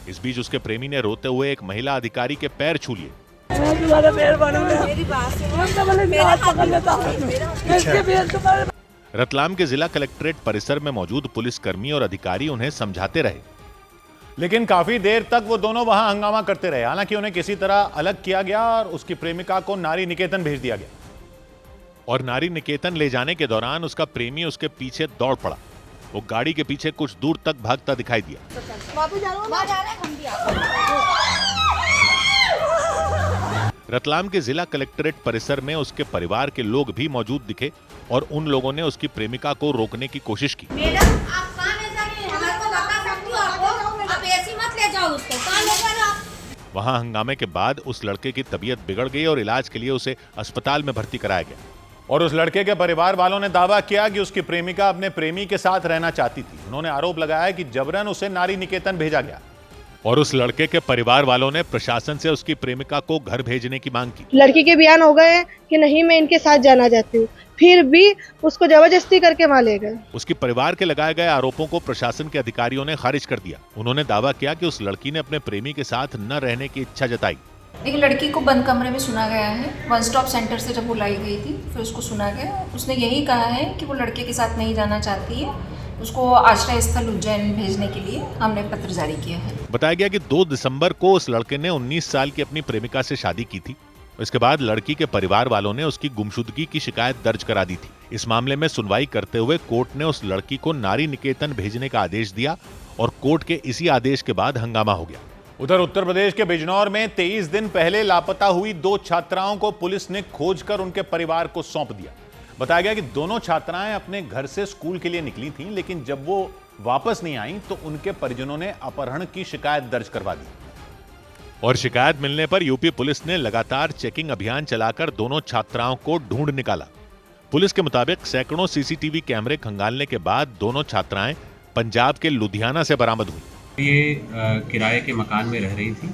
इस बीच उसके प्रेमी ने रोते हुए एक महिला अधिकारी के पैर छू लिए। रतलाम के जिला कलेक्ट्रेट परिसर में मौजूद पुलिसकर्मी और अधिकारी उन्हें समझाते रहे, लेकिन काफी देर तक वो दोनों वहां हंगामा करते रहे। हालांकि उन्हें किसी तरह अलग किया गया और उसकी प्रेमिका को नारी निकेतन भेज दिया गया और नारी निकेतन ले जाने के दौरान उसका प्रेमी उसके पीछे दौड़ पड़ा। वो गाड़ी के पीछे कुछ दूर तक भागता दिखाई दिया। रतलाम के जिला कलेक्ट्रेट परिसर में उसके परिवार के लोग भी मौजूद दिखे और उन लोगों ने उसकी प्रेमिका को रोकने की कोशिश की। मैडम, आप कहाँ ले जा रही हैं? हमारे को बता सकती हो आप ऐसी मत ले जाओ उसको। कहाँ ले जा रहे हो आप? वहां हंगामे के बाद उस लड़के की तबीयत बिगड़ गई और इलाज के लिए उसे अस्पताल में भर्ती कराया गया और उस लड़के के परिवार वालों ने दावा किया कि उसकी प्रेमिका अपने प्रेमी के साथ रहना चाहती थी। उन्होंने आरोप लगाया कि जबरन उसे नारी निकेतन भेजा गया और उस लड़के के परिवार वालों ने प्रशासन से उसकी प्रेमिका को घर भेजने की मांग की। लड़की के बयान हो गए कि नहीं मैं इनके साथ जाना चाहती हूँ, फिर भी उसको जबरदस्ती करके वहाँ ले गए। उसके परिवार के लगाए गए आरोपों को प्रशासन के अधिकारियों ने खारिज कर दिया। उन्होंने दावा किया कि उस लड़की ने अपने प्रेमी के साथ न रहने की इच्छा जताई एक लड़की को बंद कमरे में सुना गया है। वन स्टॉप सेंटर से जब वो लाई गई थी फिर उसको सुना गया। उसने यही कहा है कि वो लड़के के साथ नहीं जाना चाहती है। उसको आश्रय स्थल उज्जैन भेजने के लिए हमने पत्र जारी किया है। बताया गया कि 2 दिसंबर को उस लड़के ने 19 साल की अपनी प्रेमिका से शादी की थी। इसके बाद लड़की के परिवार वालों ने उसकी गुमशुदगी की शिकायत दर्ज करा दी थी। इस मामले में सुनवाई करते हुए कोर्ट ने उस लड़की को नारी निकेतन भेजने का आदेश दिया और कोर्ट के इसी आदेश के बाद हंगामा हो गया। उधर उत्तर प्रदेश के बिजनौर में 23 दिन पहले लापता हुई 2 छात्राओं को पुलिस ने खोजकर उनके परिवार को सौंप दिया। बताया गया कि दोनों छात्राएं अपने घर से स्कूल के लिए निकली थीं, लेकिन जब वो वापस नहीं आईं तो उनके परिजनों ने अपहरण की शिकायत दर्ज करवा दी और शिकायत मिलने पर यूपी पुलिस ने लगातार चेकिंग अभियान चलाकर दोनों छात्राओं को ढूंढ निकाला। पुलिस के मुताबिक सैकड़ों सीसीटीवी कैमरे खंगालने के बाद दोनों छात्राएं पंजाब के लुधियाना से बरामद हुई। ये किराए के मकान में रह रही थी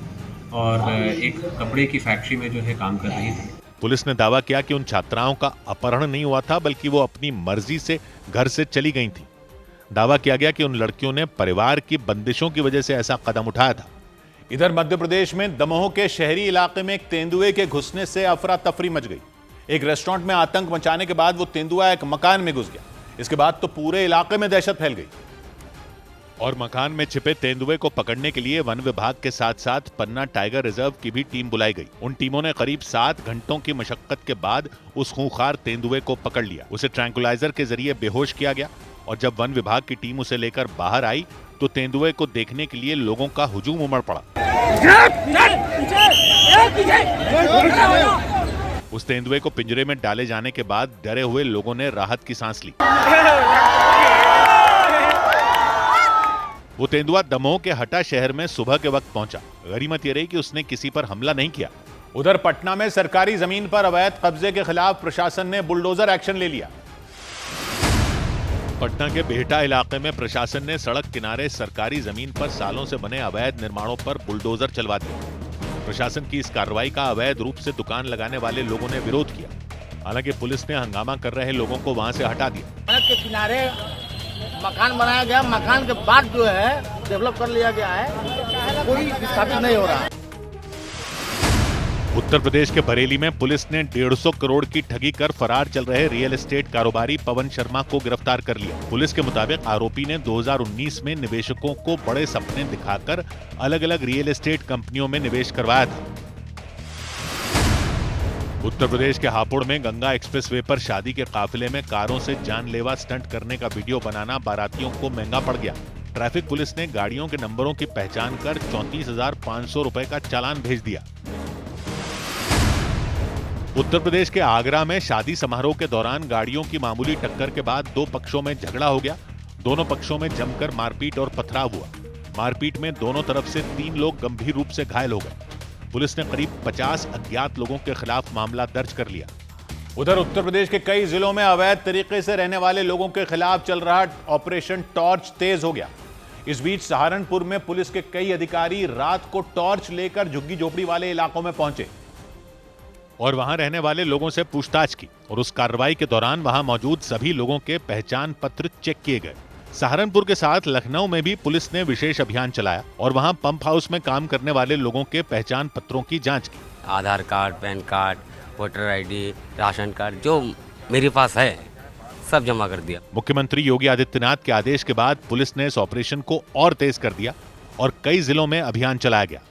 और एक कपड़े की फैक्ट्री में जो है काम कर रही थी। पुलिस ने दावा किया कि उन छात्राओं का अपहरण नहीं हुआ था, बल्कि वो अपनी मर्जी से घर से चली गई थी। दावा किया गया कि उन लड़कियों ने परिवार की बंदिशों की वजह से ऐसा कदम उठाया था। इधर मध्य प्रदेश में दमोह के शहरी इलाके में एक तेंदुए के घुसने से अफरा तफरी मच गई। एक रेस्टोरेंट में आतंक मचाने के बाद वो तेंदुआ एक मकान में घुस गया। इसके बाद तो पूरे इलाके में दहशत फैल गई और मकान में छिपे तेंदुए को पकड़ने के लिए वन विभाग के साथ साथ पन्ना टाइगर रिजर्व की भी टीम बुलाई गई। उन टीमों ने करीब 7 घंटों की मशक्कत के बाद उस खूंखार तेंदुए को पकड़ लिया। उसे ट्रैंकुलाइजर के जरिए बेहोश किया गया और जब वन विभाग की टीम उसे लेकर बाहर आई तो तेंदुए को देखने के लिए लोगों का हुजूम उमड़ पड़ा। उस तेंदुए को पिंजरे में डाले जाने के बाद डरे हुए लोगों ने राहत की सांस ली। वो तेंदुआ दमोह के हटा शहर में सुबह के वक्त पहुंचा। गनीमत ये रही कि उसने किसी पर हमला नहीं किया। उधर पटना में सरकारी जमीन पर अवैध कब्जे के खिलाफ प्रशासन ने बुलडोजर एक्शन ले लिया। पटना के बेहटा इलाके में प्रशासन ने सड़क किनारे सरकारी जमीन पर सालों से बने अवैध निर्माणों पर बुलडोजर चलवा दिया। प्रशासन की इस कार्रवाई का अवैध रूप से दुकान लगाने वाले लोगों ने विरोध किया। हालांकि पुलिस ने हंगामा कर रहे लोगों को वहां से हटा दिया। सड़क के किनारे मकान बनाया गया, मकान के बाद जो है डेवलप कर लिया गया है, कोई विस्थापित नहीं हो रहा। उत्तर प्रदेश के बरेली में पुलिस ने 150 करोड़ की ठगी कर फरार चल रहे रियल एस्टेट कारोबारी पवन शर्मा को गिरफ्तार कर लिया। पुलिस के मुताबिक आरोपी ने 2019 में निवेशकों को बड़े सपने दिखाकर अलग अलग रियल एस्टेट कंपनियों में निवेश करवाया था। उत्तर प्रदेश के हापुड़ में गंगा एक्सप्रेसवे पर शादी के काफिले में कारों से जानलेवा स्टंट करने का वीडियो बनाना बारातियों को महंगा पड़ गया। ट्रैफिक पुलिस ने गाड़ियों के नंबरों की पहचान कर 34,500 रुपए का चालान भेज दिया। उत्तर प्रदेश के आगरा में शादी समारोह के दौरान गाड़ियों की मामूली टक्कर के बाद 2 पक्षों में झगड़ा हो गया। दोनों पक्षों में जमकर मारपीट और पथराव हुआ। मारपीट में दोनों तरफ से 3 लोग गंभीर रूप से घायल हो गए। पुलिस ने करीब 50 अज्ञात लोगों के खिलाफ मामला दर्ज कर लिया। उधर उत्तर प्रदेश के कई जिलों में अवैध तरीके से रहने वाले लोगों के खिलाफ चल रहा ऑपरेशन टॉर्च तेज हो गया। इस बीच सहारनपुर में पुलिस के कई अधिकारी रात को टॉर्च लेकर झुग्गी झोपड़ी वाले इलाकों में पहुंचे और वहां रहने वाले लोगों से पूछताछ की और उस कार्रवाई के दौरान वहां मौजूद सभी लोगों के पहचान पत्र चेक किए गए। सहारनपुर के साथ लखनऊ में भी पुलिस ने विशेष अभियान चलाया और वहां पंप हाउस में काम करने वाले लोगों के पहचान पत्रों की जांच की। Aadhaar card, PAN card, voter ID, ration card जो मेरे पास है सब जमा कर दिया। मुख्यमंत्री योगी आदित्यनाथ के आदेश के बाद पुलिस ने इस ऑपरेशन को और तेज कर दिया और कई जिलों में अभियान चलाया गया।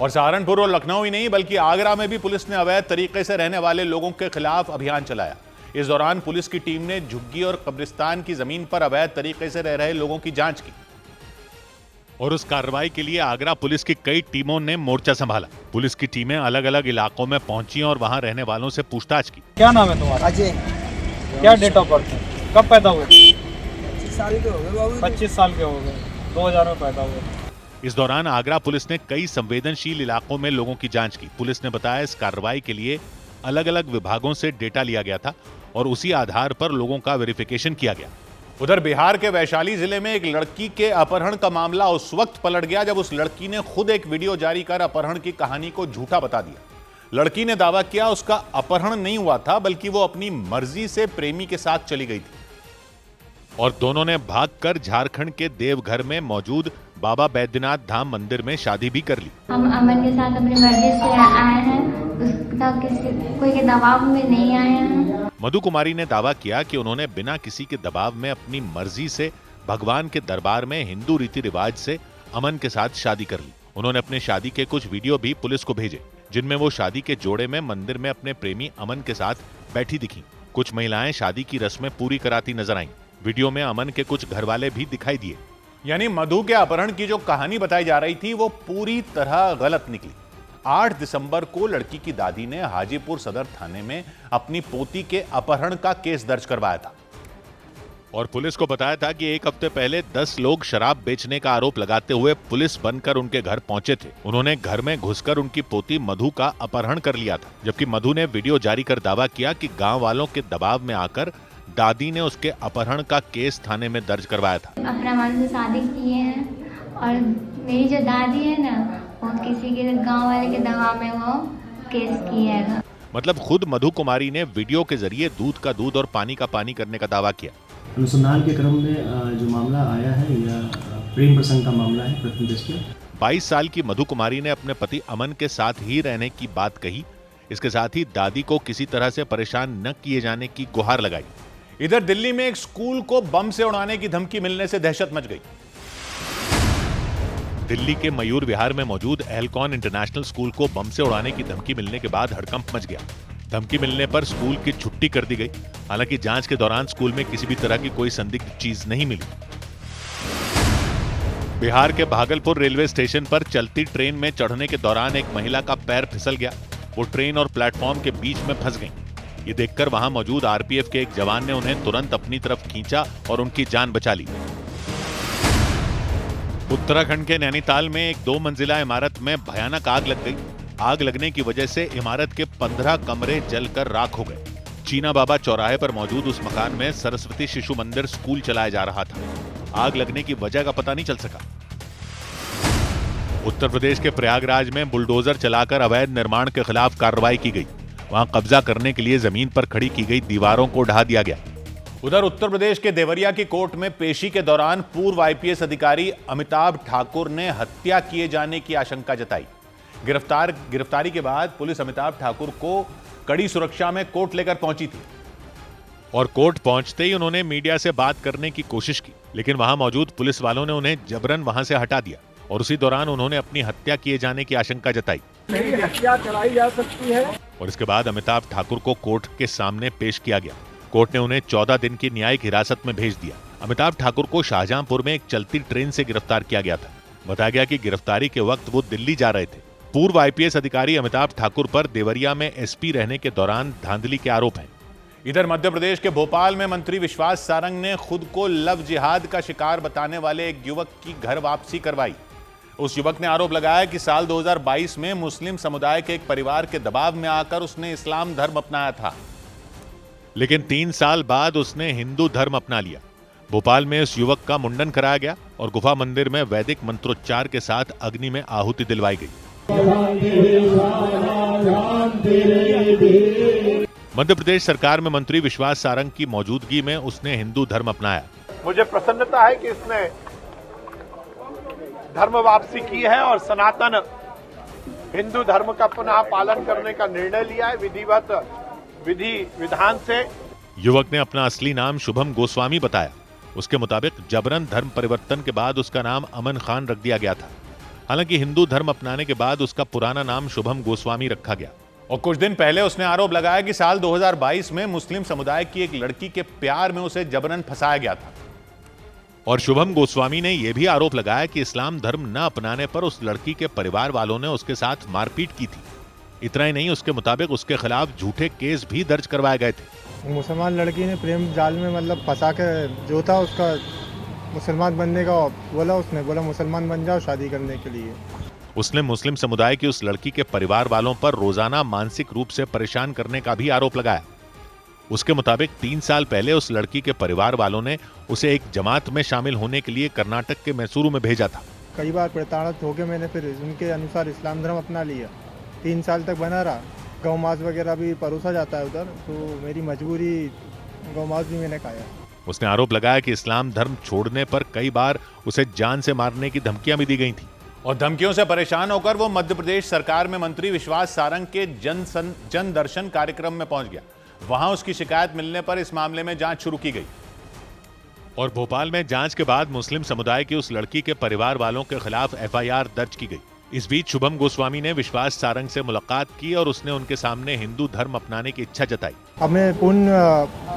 और सहारनपुर और लखनऊ ही नहीं बल्कि आगरा में भी पुलिस ने अवैध तरीके से रहने वाले लोगों के खिलाफ अभियान चलाया। इस दौरान पुलिस की टीम ने झुग्गी और कब्रिस्तान की जमीन पर अवैध तरीके से रह रहे लोगों की जांच की और उस कार्रवाई के लिए आगरा पुलिस की कई टीमों ने मोर्चा संभाला। पुलिस की टीमें अलग अलग इलाकों में पहुंची और वहां रहने वालों से पूछताछ की। क्या नाम है तुम्हारा? अजय। क्या डेट ऑफ बर्थ है? कब पैदा हुए? 25 साल के हो गए। 25 साल के हो गए। 2000 में पैदा हुए। इस दौरान आगरा पुलिस ने कई संवेदनशील इलाकों में लोगों की जांच की। पुलिस ने बताया इस कार्रवाई के लिए अलग अलग विभागों से डेटा लिया गया था और उसी आधार पर लोगों का वेरिफिकेशन किया गया। उधर बिहार के वैशाली जिले में एक लड़की के अपहरण का मामला उस वक्त पलट गया जब उस लड़की ने खुद एक वीडियो जारी कर अपहरण की कहानी को झूठा बता दिया। लड़की ने दावा किया उसका अपहरण नहीं हुआ था बल्कि वो अपनी मर्जी से प्रेमी के साथ चली गई थी और दोनों ने भागकर झारखंड के देवघर में मौजूद बाबा बैद्यनाथ धाम मंदिर में शादी भी कर ली। हम अमन के साथ अपनी मर्जी से आए हैं, उसका कोई के दबाव में नहीं आए हैं। मधु कुमारी ने दावा किया कि उन्होंने बिना किसी के दबाव में अपनी मर्जी से भगवान के दरबार में हिंदू रीति रिवाज से अमन के साथ शादी कर ली। उन्होंने अपने शादी के कुछ वीडियो भी पुलिस को भेजे, जिनमें वो शादी के जोड़े में मंदिर में अपने प्रेमी अमन के साथ बैठी दिखी। कुछ महिलाएं शादी की रस्में पूरी कराती नजर आईं। वीडियो में अमन के कुछ घरवाले भी दिखाई दिए। यानी मधु के अपहरण की जो कहानी बताई जा रही थी वो पूरी तरह गलत निकली। 8 दिसंबर को लड़की की दादी ने हाजीपुर सदर थाने में अपनी पोती के अपहरण का केस दर्ज करवाया था और पुलिस को बताया था कि एक हफ्ते पहले 10 लोग शराब बेचने का आरोप लगाते हुए पुलिस बनकर उनके घर पहुंचे थे। उन्होंने घर में घुसकर उनकी पोती मधु का अपहरण कर लिया था, जबकि मधु ने वीडियो जारी कर दावा किया कि गांव वालों के दबाव में आकर दादी ने उसके अपहरण का केस थाने में दर्ज करवाया था। अपना मन से शादी किए हैं और मेरी जो दादी है ना, वो किसी के गांव वाले के दबाव में वो केस किया है। मतलब खुद मधु कुमारी ने वीडियो के जरिए दूध का दूध और पानी का पानी करने का दावा किया। अनुसंधान के क्रम में जो मामला आया है यह प्रेम प्रसंग का मामला है। प्रथम दृष्टया 22 साल की मधु कुमारी ने अपने पति अमन के साथ ही रहने की बात कही। इसके साथ ही दादी को किसी तरह से परेशान न किए जाने की गुहार लगाई। इधर दिल्ली में एक स्कूल को बम से उड़ाने की धमकी मिलने से दहशत मच गई। दिल्ली के मयूर विहार में मौजूद एल्कॉन इंटरनेशनल स्कूल को बम से उड़ाने की धमकी मिलने के बाद हड़कंप मच गया। धमकी मिलने पर स्कूल की छुट्टी कर दी गई। हालांकि जांच के दौरान स्कूल में किसी भी तरह की कोई संदिग्ध चीज नहीं मिली। बिहार के भागलपुर रेलवे स्टेशन पर चलती ट्रेन में चढ़ने के दौरान एक महिला का पैर फिसल गया। वो ट्रेन और प्लेटफॉर्म के बीच में फंस गई। ये देखकर वहां मौजूद आरपीएफ के एक जवान ने उन्हें तुरंत अपनी तरफ खींचा और उनकी जान बचा ली। उत्तराखंड के नैनीताल में एक 2 मंजिला इमारत में भयानक आग लग गई। आग लगने की वजह से इमारत के 15 कमरे जलकर राख हो गए। चीना बाबा चौराहे पर मौजूद उस मकान में सरस्वती शिशु मंदिर स्कूल चलाया जा रहा था। आग लगने की वजह का पता नहीं चल सका। उत्तर प्रदेश के प्रयागराज में बुलडोजर चलाकर अवैध निर्माण के खिलाफ कार्रवाई की गई। वहां कब्जा करने के लिए जमीन पर खड़ी की गई दीवारों को ढा दिया गया। उधर उत्तर प्रदेश के देवरिया की कोर्ट में पेशी के दौरान पूर्व आईपीएस अधिकारी अमिताभ ठाकुर ने हत्या किए जाने की आशंका जताई। गिरफ्तारी के बाद पुलिस अमिताभ ठाकुर को कड़ी सुरक्षा में कोर्ट लेकर पहुंची थी और कोर्ट पहुंचते ही उन्होंने मीडिया से बात करने की कोशिश की, लेकिन वहां मौजूद पुलिस वालों ने उन्हें जबरन वहां से हटा दिया और उसी दौरान उन्होंने अपनी हत्या किए जाने की आशंका जताई। मेरी हत्या कराई जा सकती है। और इसके बाद अमिताभ ठाकुर को कोर्ट के सामने पेश किया गया। कोर्ट ने उन्हें 14 दिन की न्यायिक हिरासत में भेज दिया। अमिताभ ठाकुर को शाहजहांपुर में एक चलती ट्रेन से गिरफ्तार किया गया था। बताया गया कि गिरफ्तारी के वक्त वो दिल्ली जा रहे थे। पूर्व आईपीएस अधिकारी अमिताभ ठाकुर पर देवरिया में एसपी रहने के दौरान धांधली के आरोप हैं। इधर मध्य प्रदेश के भोपाल में मंत्री विश्वास सारंग ने खुद को लव जिहाद का शिकार बताने वाले एक युवक की घर वापसी करवाई। उस युवक ने आरोप लगाया कि साल 2022 में मुस्लिम समुदाय के एक परिवार के दबाव में आकर उसने इस्लाम धर्म अपनाया था, लेकिन 3 साल बाद उसने हिंदू धर्म अपना लिया। भोपाल में उस युवक का मुंडन कराया गया और गुफा मंदिर में वैदिक मंत्रोच्चार के साथ अग्नि में आहुति दिलवाई गई। मध्य प्रदेश सरकार में मंत्री विश्वास सारंग की मौजूदगी में उसने हिंदू धर्म अपनाया। मुझे प्रसन्नता है कि इसने धर्म वापसी की है और सनातन हिंदू धर्म का पुनः पालन करने का निर्णय लिया है विधिवत विधि विधान से। युवक ने अपना असली नाम शुभम गोस्वामी बताया। उसके मुताबिक जबरन धर्म परिवर्तन के बाद उसका नाम अमन खान रख दिया गया था। हालांकि हिंदू धर्म अपनाने के बाद उसका पुराना नाम शुभम गोस्वामी रखा गया। और कुछ दिन पहले उसने आरोप लगाया कि साल 2022 में मुस्लिम समुदाय की एक लड़की के प्यार में उसे जबरन फंसाया गया था। और शुभम गोस्वामी ने यह भी आरोप लगाया कि इस्लाम धर्म न अपनाने पर उस लड़की के परिवार वालों ने उसके साथ मारपीट की थी। इतना ही नहीं, उसके मुताबिक उसके खिलाफ झूठे केस भी दर्ज करवाए गए थे। मुसलमान लड़की ने प्रेम जाल में मतलब फंसा के जो था उसका मुसलमान बनने का बोला, उसने बोला मुसलमान बन जाओ शादी करने के लिए। उसने मुस्लिम समुदाय की उस लड़की के परिवार वालों पर रोजाना मानसिक रूप से परेशान करने का भी आरोप लगाया। उसके मुताबिक 3 साल पहले उस लड़की के परिवार वालों ने उसे एक जमात में शामिल होने के लिए कर्नाटक के मैसूरू में भेजा था। कई बार प्रताड़ित होकर मैंने फिर उनके अनुसार इस्लाम धर्म अपना लिया। 3 साल तक बना रहा। गौ मांस वगैरह भी परोसा जाता है उधर, तो मेरी मजबूरी गौ मांस भी मैंने खाया। उसने आरोप लगाया कि इस्लाम धर्म छोड़ने पर कई बार उसे जान से मारने की धमकियां भी दी गई थी। और धमकियों से परेशान होकर वो मध्य प्रदेश सरकार में मंत्री विश्वास सारंग के जन दर्शन कार्यक्रम में पहुंच गया। वहां उसकी शिकायत मिलने पर इस मामले में जांच शुरू की गई और भोपाल में जांच के बाद मुस्लिम समुदाय की उस लड़की के परिवार वालों के खिलाफ एफआईआर दर्ज की गई। इस बीच शुभम गोस्वामी ने विश्वास सारंग से मुलाकात की और उसने उनके सामने हिंदू धर्म अपनाने की इच्छा जताई। अब मैं पूर्ण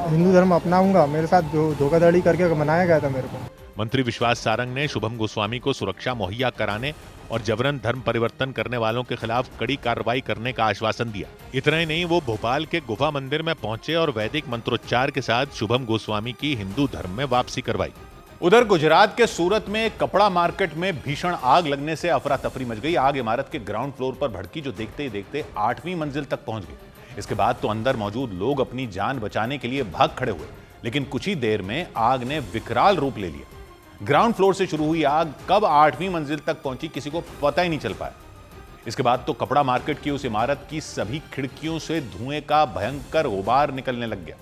हिंदू धर्म अपनाऊंगा, मेरे साथ धोखाधड़ी करके मनाया गया था मेरे को। मंत्री विश्वास सारंग ने शुभम गोस्वामी को सुरक्षा मुहैया कराने और जबरन धर्म परिवर्तन करने वालों के खिलाफ कड़ी कार्रवाई करने का आश्वासन दिया। इतना ही नहीं, वो भोपाल के गुफा मंदिर में पहुंचे और वैदिक मंत्रोच्चार के साथ शुभम गोस्वामी की हिंदू धर्म में वापसी करवाई। उधर गुजरात के सूरत में एक कपड़ा मार्केट में भीषण आग लगने से अफरा तफरी मच गई। आग इमारत के ग्राउंड फ्लोर पर भड़की, जो देखते ही देखते 8वीं मंजिल तक पहुंच गई। इसके बाद तो अंदर मौजूद लोग अपनी जान बचाने के लिए भाग खड़े हुए, लेकिन कुछ ही देर में आग ने विकराल रूप ले लिया। ग्राउंड फ्लोर से शुरू हुई आग कब 8वीं मंजिल तक पहुंची, किसी को पता ही नहीं चल पाया। इसके बाद तो कपड़ा मार्केट की उस इमारत की सभी खिड़कियों से धुएं का भयंकर गुबार निकलने लग गया।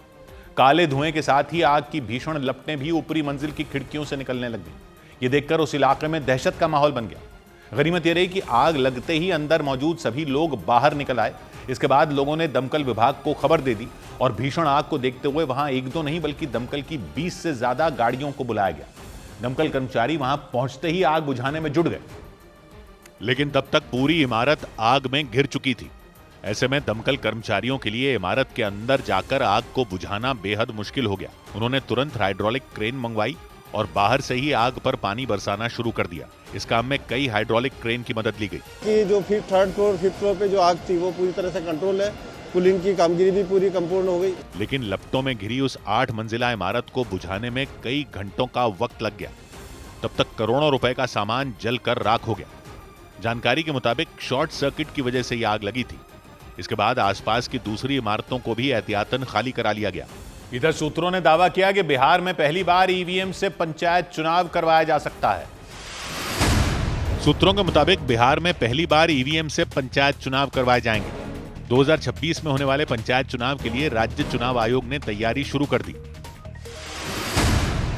काले धुएं के साथ ही आग की भीषण लपटें भी ऊपरी मंजिल की खिड़कियों से निकलने लग गई। ये देखकर उस इलाके में दहशत का माहौल बन गया। गनीमत यह रही कि आग लगते ही अंदर मौजूद सभी लोग बाहर निकल आए। इसके बाद लोगों ने दमकल विभाग को खबर दे दी और भीषण आग को देखते हुए वहां एक दो नहीं बल्कि दमकल की 20 से ज्यादा गाड़ियों को बुलाया गया। दमकल कर्मचारी वहां पहुंचते ही आग बुझाने में जुट गए, लेकिन तब तक पूरी इमारत आग में घिर चुकी थी। ऐसे में दमकल कर्मचारियों के लिए इमारत के अंदर जाकर आग को बुझाना बेहद मुश्किल हो गया। उन्होंने तुरंत हाइड्रोलिक क्रेन मंगवाई और बाहर से ही आग पर पानी बरसाना शुरू कर दिया। इस काम में कई हाइड्रोलिक क्रेन की मदद ली गई। कि जो 3rd फ्लोर 5th फ्लोर पे जो आग थी वो पूरी तरह से कंट्रोल है। कूलिंग की कामगिरी भी पूरी संपूर्ण हो गई, लेकिन लपटों में घिरी उस 8 मंजिला इमारत को बुझाने में कई घंटों का वक्त लग गया। तब तक करोड़ों रुपए का सामान जलकर राख हो गया। जानकारी के मुताबिक शॉर्ट सर्किट की वजह से यह आग लगी थी। इसके बाद आसपास की दूसरी इमारतों को भी एहतियातन खाली करा लिया गया। इधर सूत्रों ने दावा किया कि बिहार में पहली बार ईवीएम से पंचायत चुनाव करवाया जा सकता है। सूत्रों के मुताबिक बिहार में पहली बार ईवीएम से पंचायत चुनाव करवाए जाएंगे। 2026 में होने वाले पंचायत चुनाव के लिए राज्य चुनाव आयोग ने तैयारी शुरू कर दी।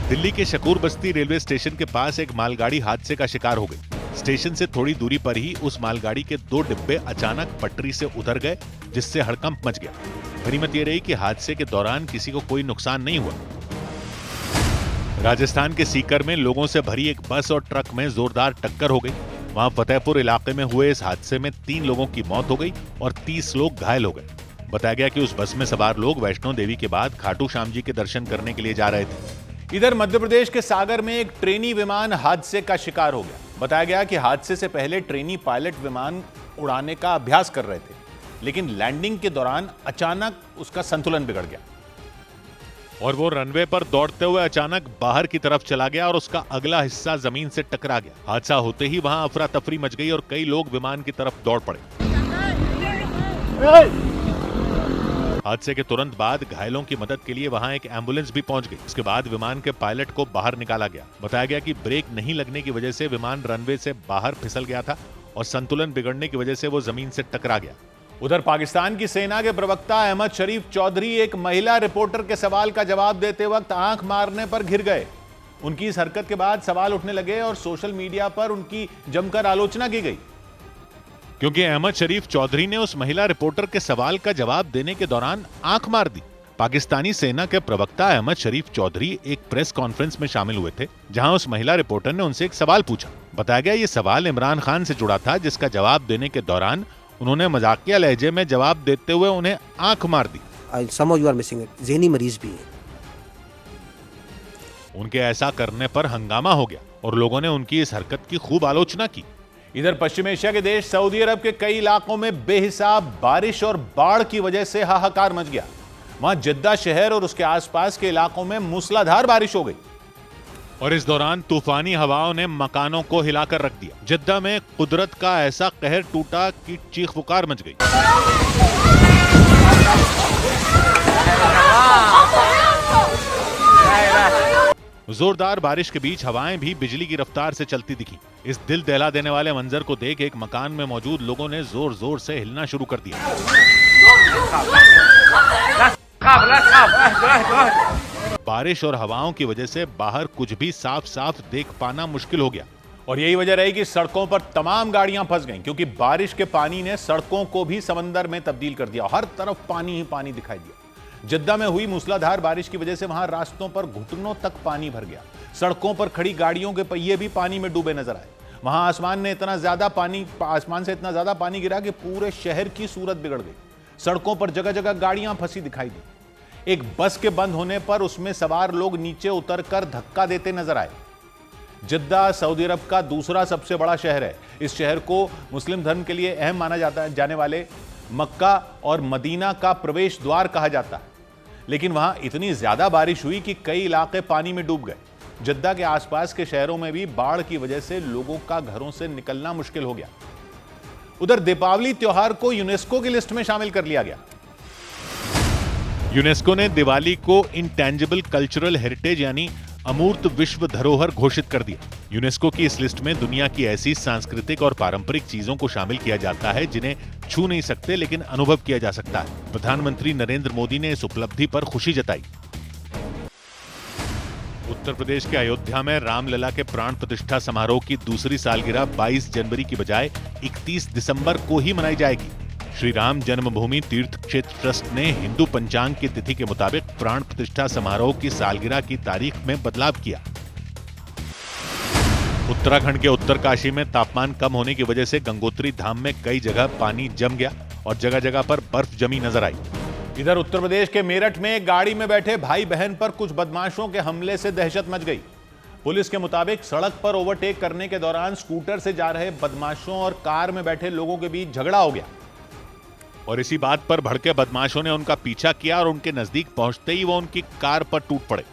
दिल्ली के शकूर बस्ती रेलवे स्टेशन के पास एक मालगाड़ी हादसे का शिकार हो गई। स्टेशन से थोड़ी दूरी पर ही उस मालगाड़ी के 2 डिब्बे अचानक पटरी से उतर गए, जिससे हड़कंप मच गया। गनीमत यह रही कि हादसे के दौरान किसी को कोई नुकसान नहीं हुआ। राजस्थान के सीकर में लोगों से भरी एक बस और ट्रक में जोरदार टक्कर हो गई। वहां फतेहपुर इलाके में हुए इस हादसे में 3 लोगों की मौत हो गई और 30 लोग घायल हो गए। बताया गया कि उस बस में सवार लोग वैष्णो देवी के बाद खाटू श्याम जी के दर्शन करने के लिए जा रहे थे। इधर मध्य प्रदेश के सागर में एक ट्रेनी विमान हादसे का शिकार हो गया। बताया गया कि हादसे से पहले ट्रेनी पायलट विमान उड़ाने का अभ्यास कर रहे थे, लेकिन लैंडिंग के दौरान अचानक उसका संतुलन बिगड़ गया और वो रनवे पर दौड़ते हुए अचानक बाहर की तरफ चला गया और उसका अगला हिस्सा जमीन से टकरा गया। हादसा होते ही वहां अफरा तफरी मच गई और कई लोग विमान की तरफ दौड़ पड़े। हादसे के तुरंत बाद घायलों की मदद के लिए वहां एक एम्बुलेंस भी पहुंच गई। इसके बाद विमान के पायलट को बाहर निकाला गया। बताया गया कि ब्रेक नहीं लगने की वजह से विमान रनवे से बाहर फिसल गया था और संतुलन बिगड़ने की वजह से वो जमीन से टकरा गया। उधर पाकिस्तान की सेना के प्रवक्ता अहमद शरीफ चौधरी एक महिला रिपोर्टर के सवाल का जवाब देते वक्त आंख मारने पर घिर गए। उनकी इस हरकत के बाद सवाल उठने लगे और सोशल मीडिया पर उनकी जमकर आलोचना की गई, क्योंकि अहमद शरीफ चौधरी ने उस महिला रिपोर्टर के सवाल का जवाब देने के दौरान आंख मार दी। पाकिस्तानी सेना के प्रवक्ता अहमद शरीफ चौधरी एक प्रेस कॉन्फ्रेंस में शामिल हुए थे, जहां उस महिला रिपोर्टर ने उनसे एक सवाल पूछा। बताया गया ये सवाल इमरान खान से जुड़ा था, जिसका जवाब देने के दौरान उन्होंने मजाकिया लहजे में जवाब देते हुए उन्हें आंख मार दी। ज़हनी मरीज भी है। उनके ऐसा करने पर हंगामा हो गया और लोगों ने उनकी इस हरकत की खूब आलोचना की। इधर पश्चिम एशिया के देश सऊदी अरब के कई इलाकों में बेहिसाब बारिश और बाढ़ की वजह से हाहाकार मच गया। वहां जिद्दा शहर और उसके आसपास के इलाकों में मूसलाधार बारिश हो गई और इस दौरान तूफानी हवाओं ने मकानों को हिलाकर रख दिया। जिद्दा में कुदरत का ऐसा कहर टूटा कि चीख पुकार मच गई। जोरदार बारिश के बीच हवाएं भी बिजली की रफ्तार से चलती दिखी। इस दिल दहला देने वाले मंजर को देख एक मकान में मौजूद लोगों ने जोर जोर से हिलना शुरू कर दिया। बारिश और हवाओं की वजह से बाहर कुछ भी साफ साफ देख पाना मुश्किल हो गया। और यही वजह रही कि सड़कों पर तमाम गाड़ियां फंस गईं, क्योंकि बारिश के पानी ने सड़कों को भी समंदर में तब्दील कर दिया। हर तरफ पानी ही पानी दिखाई दिया। जद्दा में हुई मूसलाधार बारिश की वजह से वहां रास्तों पर घुटनों तक पानी भर गया। सड़कों पर खड़ी गाड़ियों के पहिए भी पानी में डूबे नजर आए। वहां आसमान से इतना ज्यादा पानी गिरा कि पूरे शहर की सूरत बिगड़ गई। सड़कों पर जगह जगह गाड़ियां फंसी दिखाई दी। एक बस के बंद होने पर उसमें सवार लोग नीचे उतरकर धक्का देते नजर आए। जद्दा सऊदी अरब का दूसरा सबसे बड़ा शहर है। इस शहर को मुस्लिम धर्म के लिए अहम माना जाने वाले मक्का और मदीना का प्रवेश द्वार कहा जाता है, लेकिन वहां इतनी ज्यादा बारिश हुई कि कई इलाके पानी में डूब गए। जद्दा के आसपास के शहरों में भी बाढ़ की वजह से लोगों का घरों से निकलना मुश्किल हो गया। उधर दीपावली त्योहार को यूनेस्को की लिस्ट में शामिल कर लिया गया। यूनेस्को ने दिवाली को इंटेंजिबल कल्चरल हेरिटेज यानी अमूर्त विश्व धरोहर घोषित कर दिया। यूनेस्को की इस लिस्ट में दुनिया की ऐसी सांस्कृतिक और पारंपरिक चीजों को शामिल किया जाता है जिन्हें छू नहीं सकते लेकिन अनुभव किया जा सकता है। प्रधानमंत्री नरेंद्र मोदी ने इस उपलब्धि पर खुशी जताई। उत्तर प्रदेश के अयोध्या में रामलला के प्राण प्रतिष्ठा समारोह की दूसरी सालगिरह 22 जनवरी की बजाय 31 दिसंबर को ही मनाई जाएगी। श्री राम जन्मभूमि तीर्थ क्षेत्र ट्रस्ट ने हिंदू पंचांग की तिथि के मुताबिक प्राण प्रतिष्ठा समारोह की सालगिरह की तारीख में बदलाव किया। उत्तराखंड के उत्तरकाशी में तापमान कम होने की वजह से गंगोत्री धाम में कई जगह पानी जम गया और जगह जगह पर बर्फ जमी नजर आई। इधर उत्तर प्रदेश के मेरठ में गाड़ी में बैठे भाई बहन पर कुछ बदमाशों के हमले से दहशत मच गई। पुलिस के मुताबिक सड़क पर ओवरटेक करने के दौरान स्कूटर से जा रहे बदमाशों और कार में बैठे लोगों के बीच झगड़ा हो गया और इसी बात पर भड़के बदमाशों ने उनका पीछा किया और उनके नजदीक पहुंचते ही वो उनकी कार पर टूट पड़े।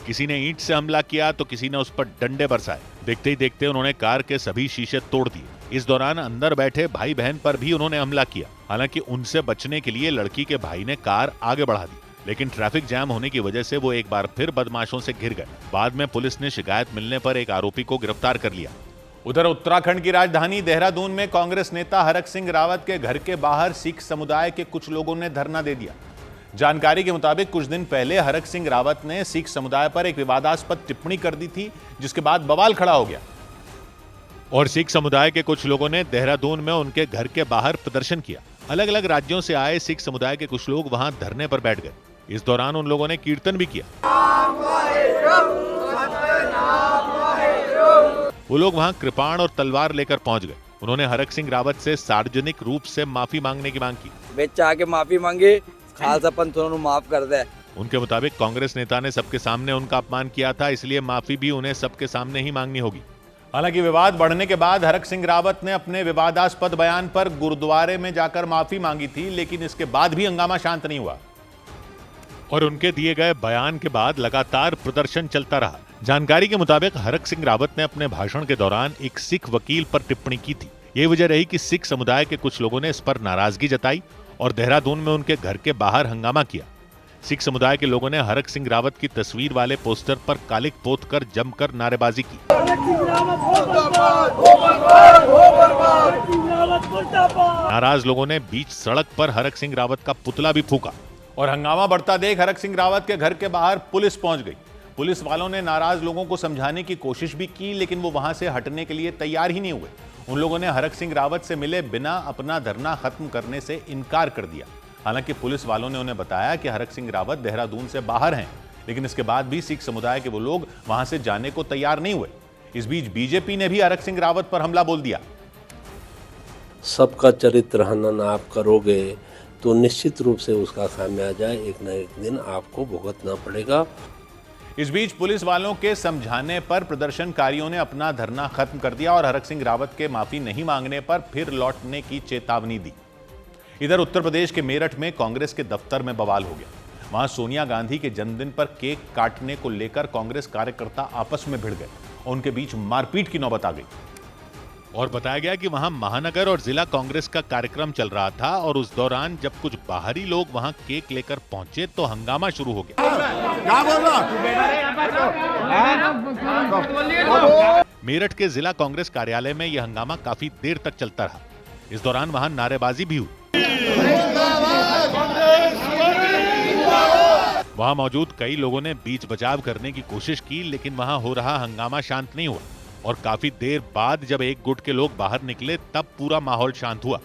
किसी ने ईंट से हमला किया तो किसी ने उस पर डंडे बरसाए। देखते ही देखते उन्होंने कार के सभी शीशे तोड़ दिए। इस दौरान अंदर बैठे भाई बहन पर भी उन्होंने हमला किया। हालांकि उनसे बचने के लिए लड़की के भाई ने कार आगे बढ़ा दी, लेकिन ट्रैफिक जाम होने की वजह से वो एक बार फिर बदमाशों से घिर गए। बाद में पुलिस ने शिकायत मिलने पर एक आरोपी को गिरफ्तार कर लिया। उधर उत्तराखंड की राजधानी देहरादून में कांग्रेस नेता हरक सिंह रावत के घर के बाहर सिख समुदाय के कुछ लोगों ने धरना दे दिया। जानकारी के मुताबिक कुछ दिन पहले हरक सिंह रावत ने सिख समुदाय पर एक विवादास्पद टिप्पणी कर दी थी, जिसके बाद बवाल खड़ा हो गया और सिख समुदाय के कुछ लोगों ने देहरादून में उनके घर के बाहर प्रदर्शन किया। अलग अलग राज्यों से आए सिख समुदाय के कुछ लोग वहां धरने पर बैठ गए। इस दौरान उन लोगों ने कीर्तन भी किया। वो लोग वहां कृपाण और तलवार लेकर पहुंच गए। उन्होंने हरक सिंह रावत से सार्वजनिक रूप से माफी मांगने की मांग की। बेच आके माफी मांगे, खास अपन दोनों माफ कर दे। उनके मुताबिक कांग्रेस नेता ने सबके सामने उनका अपमान किया था, इसलिए माफी भी उन्हें सबके सामने ही मांगनी होगी। हालांकि विवाद बढ़ने के बाद हरक सिंह रावत ने अपने विवादास्पद बयान पर गुरुद्वारे में जाकर माफी मांगी थी, लेकिन इसके बाद भी हंगामा शांत नहीं हुआ और उनके दिए गए बयान के बाद लगातार प्रदर्शन चलता रहा। जानकारी के मुताबिक हरक सिंह रावत ने अपने भाषण के दौरान एक सिख वकील पर टिप्पणी की थी। ये वजह रही कि सिख समुदाय के कुछ लोगों ने इस पर नाराजगी जताई और देहरादून में उनके घर के बाहर हंगामा किया। सिख समुदाय के लोगों ने हरक सिंह रावत की तस्वीर वाले पोस्टर पर कालिक पोतकर जमकर नारेबाजी की। नाराज लोगों ने बीच सड़क पर हरक सिंह रावत का पुतला भी फूंका और हंगामा बढ़ता देख हरक सिंह रावत के घर के बाहर पुलिस पहुंच गई। पुलिस वालों ने नाराज लोगों को समझाने की कोशिश भी की, लेकिन वो वहां से हटने के लिए तैयार ही नहीं हुए। उन लोगों ने हरक सिंह रावत से मिले बिना अपना धरना खत्म करने से इनकार कर दिया। हालांकि पुलिस वालों ने उन्हें बताया कि हरक सिंह रावत देहरादून से बाहर हैं, लेकिन इसके बाद भी सिख समुदाय के वो लोग वहां से जाने को तैयार नहीं हुए। इस बीच बीजेपी ने भी हरक सिंह रावत पर हमला बोल दिया। सबका चरित्र हनन आप करोगे तो निश्चित रूप से उसका खामियाजा एक न एक दिन आपको भुगतना पड़ेगा। इस बीच पुलिस वालों के समझाने पर प्रदर्शनकारियों ने अपना धरना खत्म कर दिया और हरक सिंह रावत के माफी नहीं मांगने पर फिर लौटने की चेतावनी दी। इधर उत्तर प्रदेश के मेरठ में कांग्रेस के दफ्तर में बवाल हो गया। वहां सोनिया गांधी के जन्मदिन पर केक काटने को लेकर कांग्रेस कार्यकर्ता आपस में भिड़ गए और उनके बीच मारपीट की नौबत आ गई। और बताया गया कि वहां महानगर और जिला कांग्रेस का कार्यक्रम चल रहा था और उस दौरान जब कुछ बाहरी लोग वहां केक लेकर पहुंचे तो हंगामा शुरू हो गया। मेरठ के जिला कांग्रेस कार्यालय में यह हंगामा काफी देर तक चलता रहा। इस दौरान वहां नारेबाजी भी हुई। वहां मौजूद कई लोगों ने बीच बचाव करने की कोशिश की, लेकिन वहां हो रहा हंगामा शांत नहीं हुआ और काफी देर बाद जब एक गुट के लोग बाहर निकले तब पूरा माहौल शांत हुआ।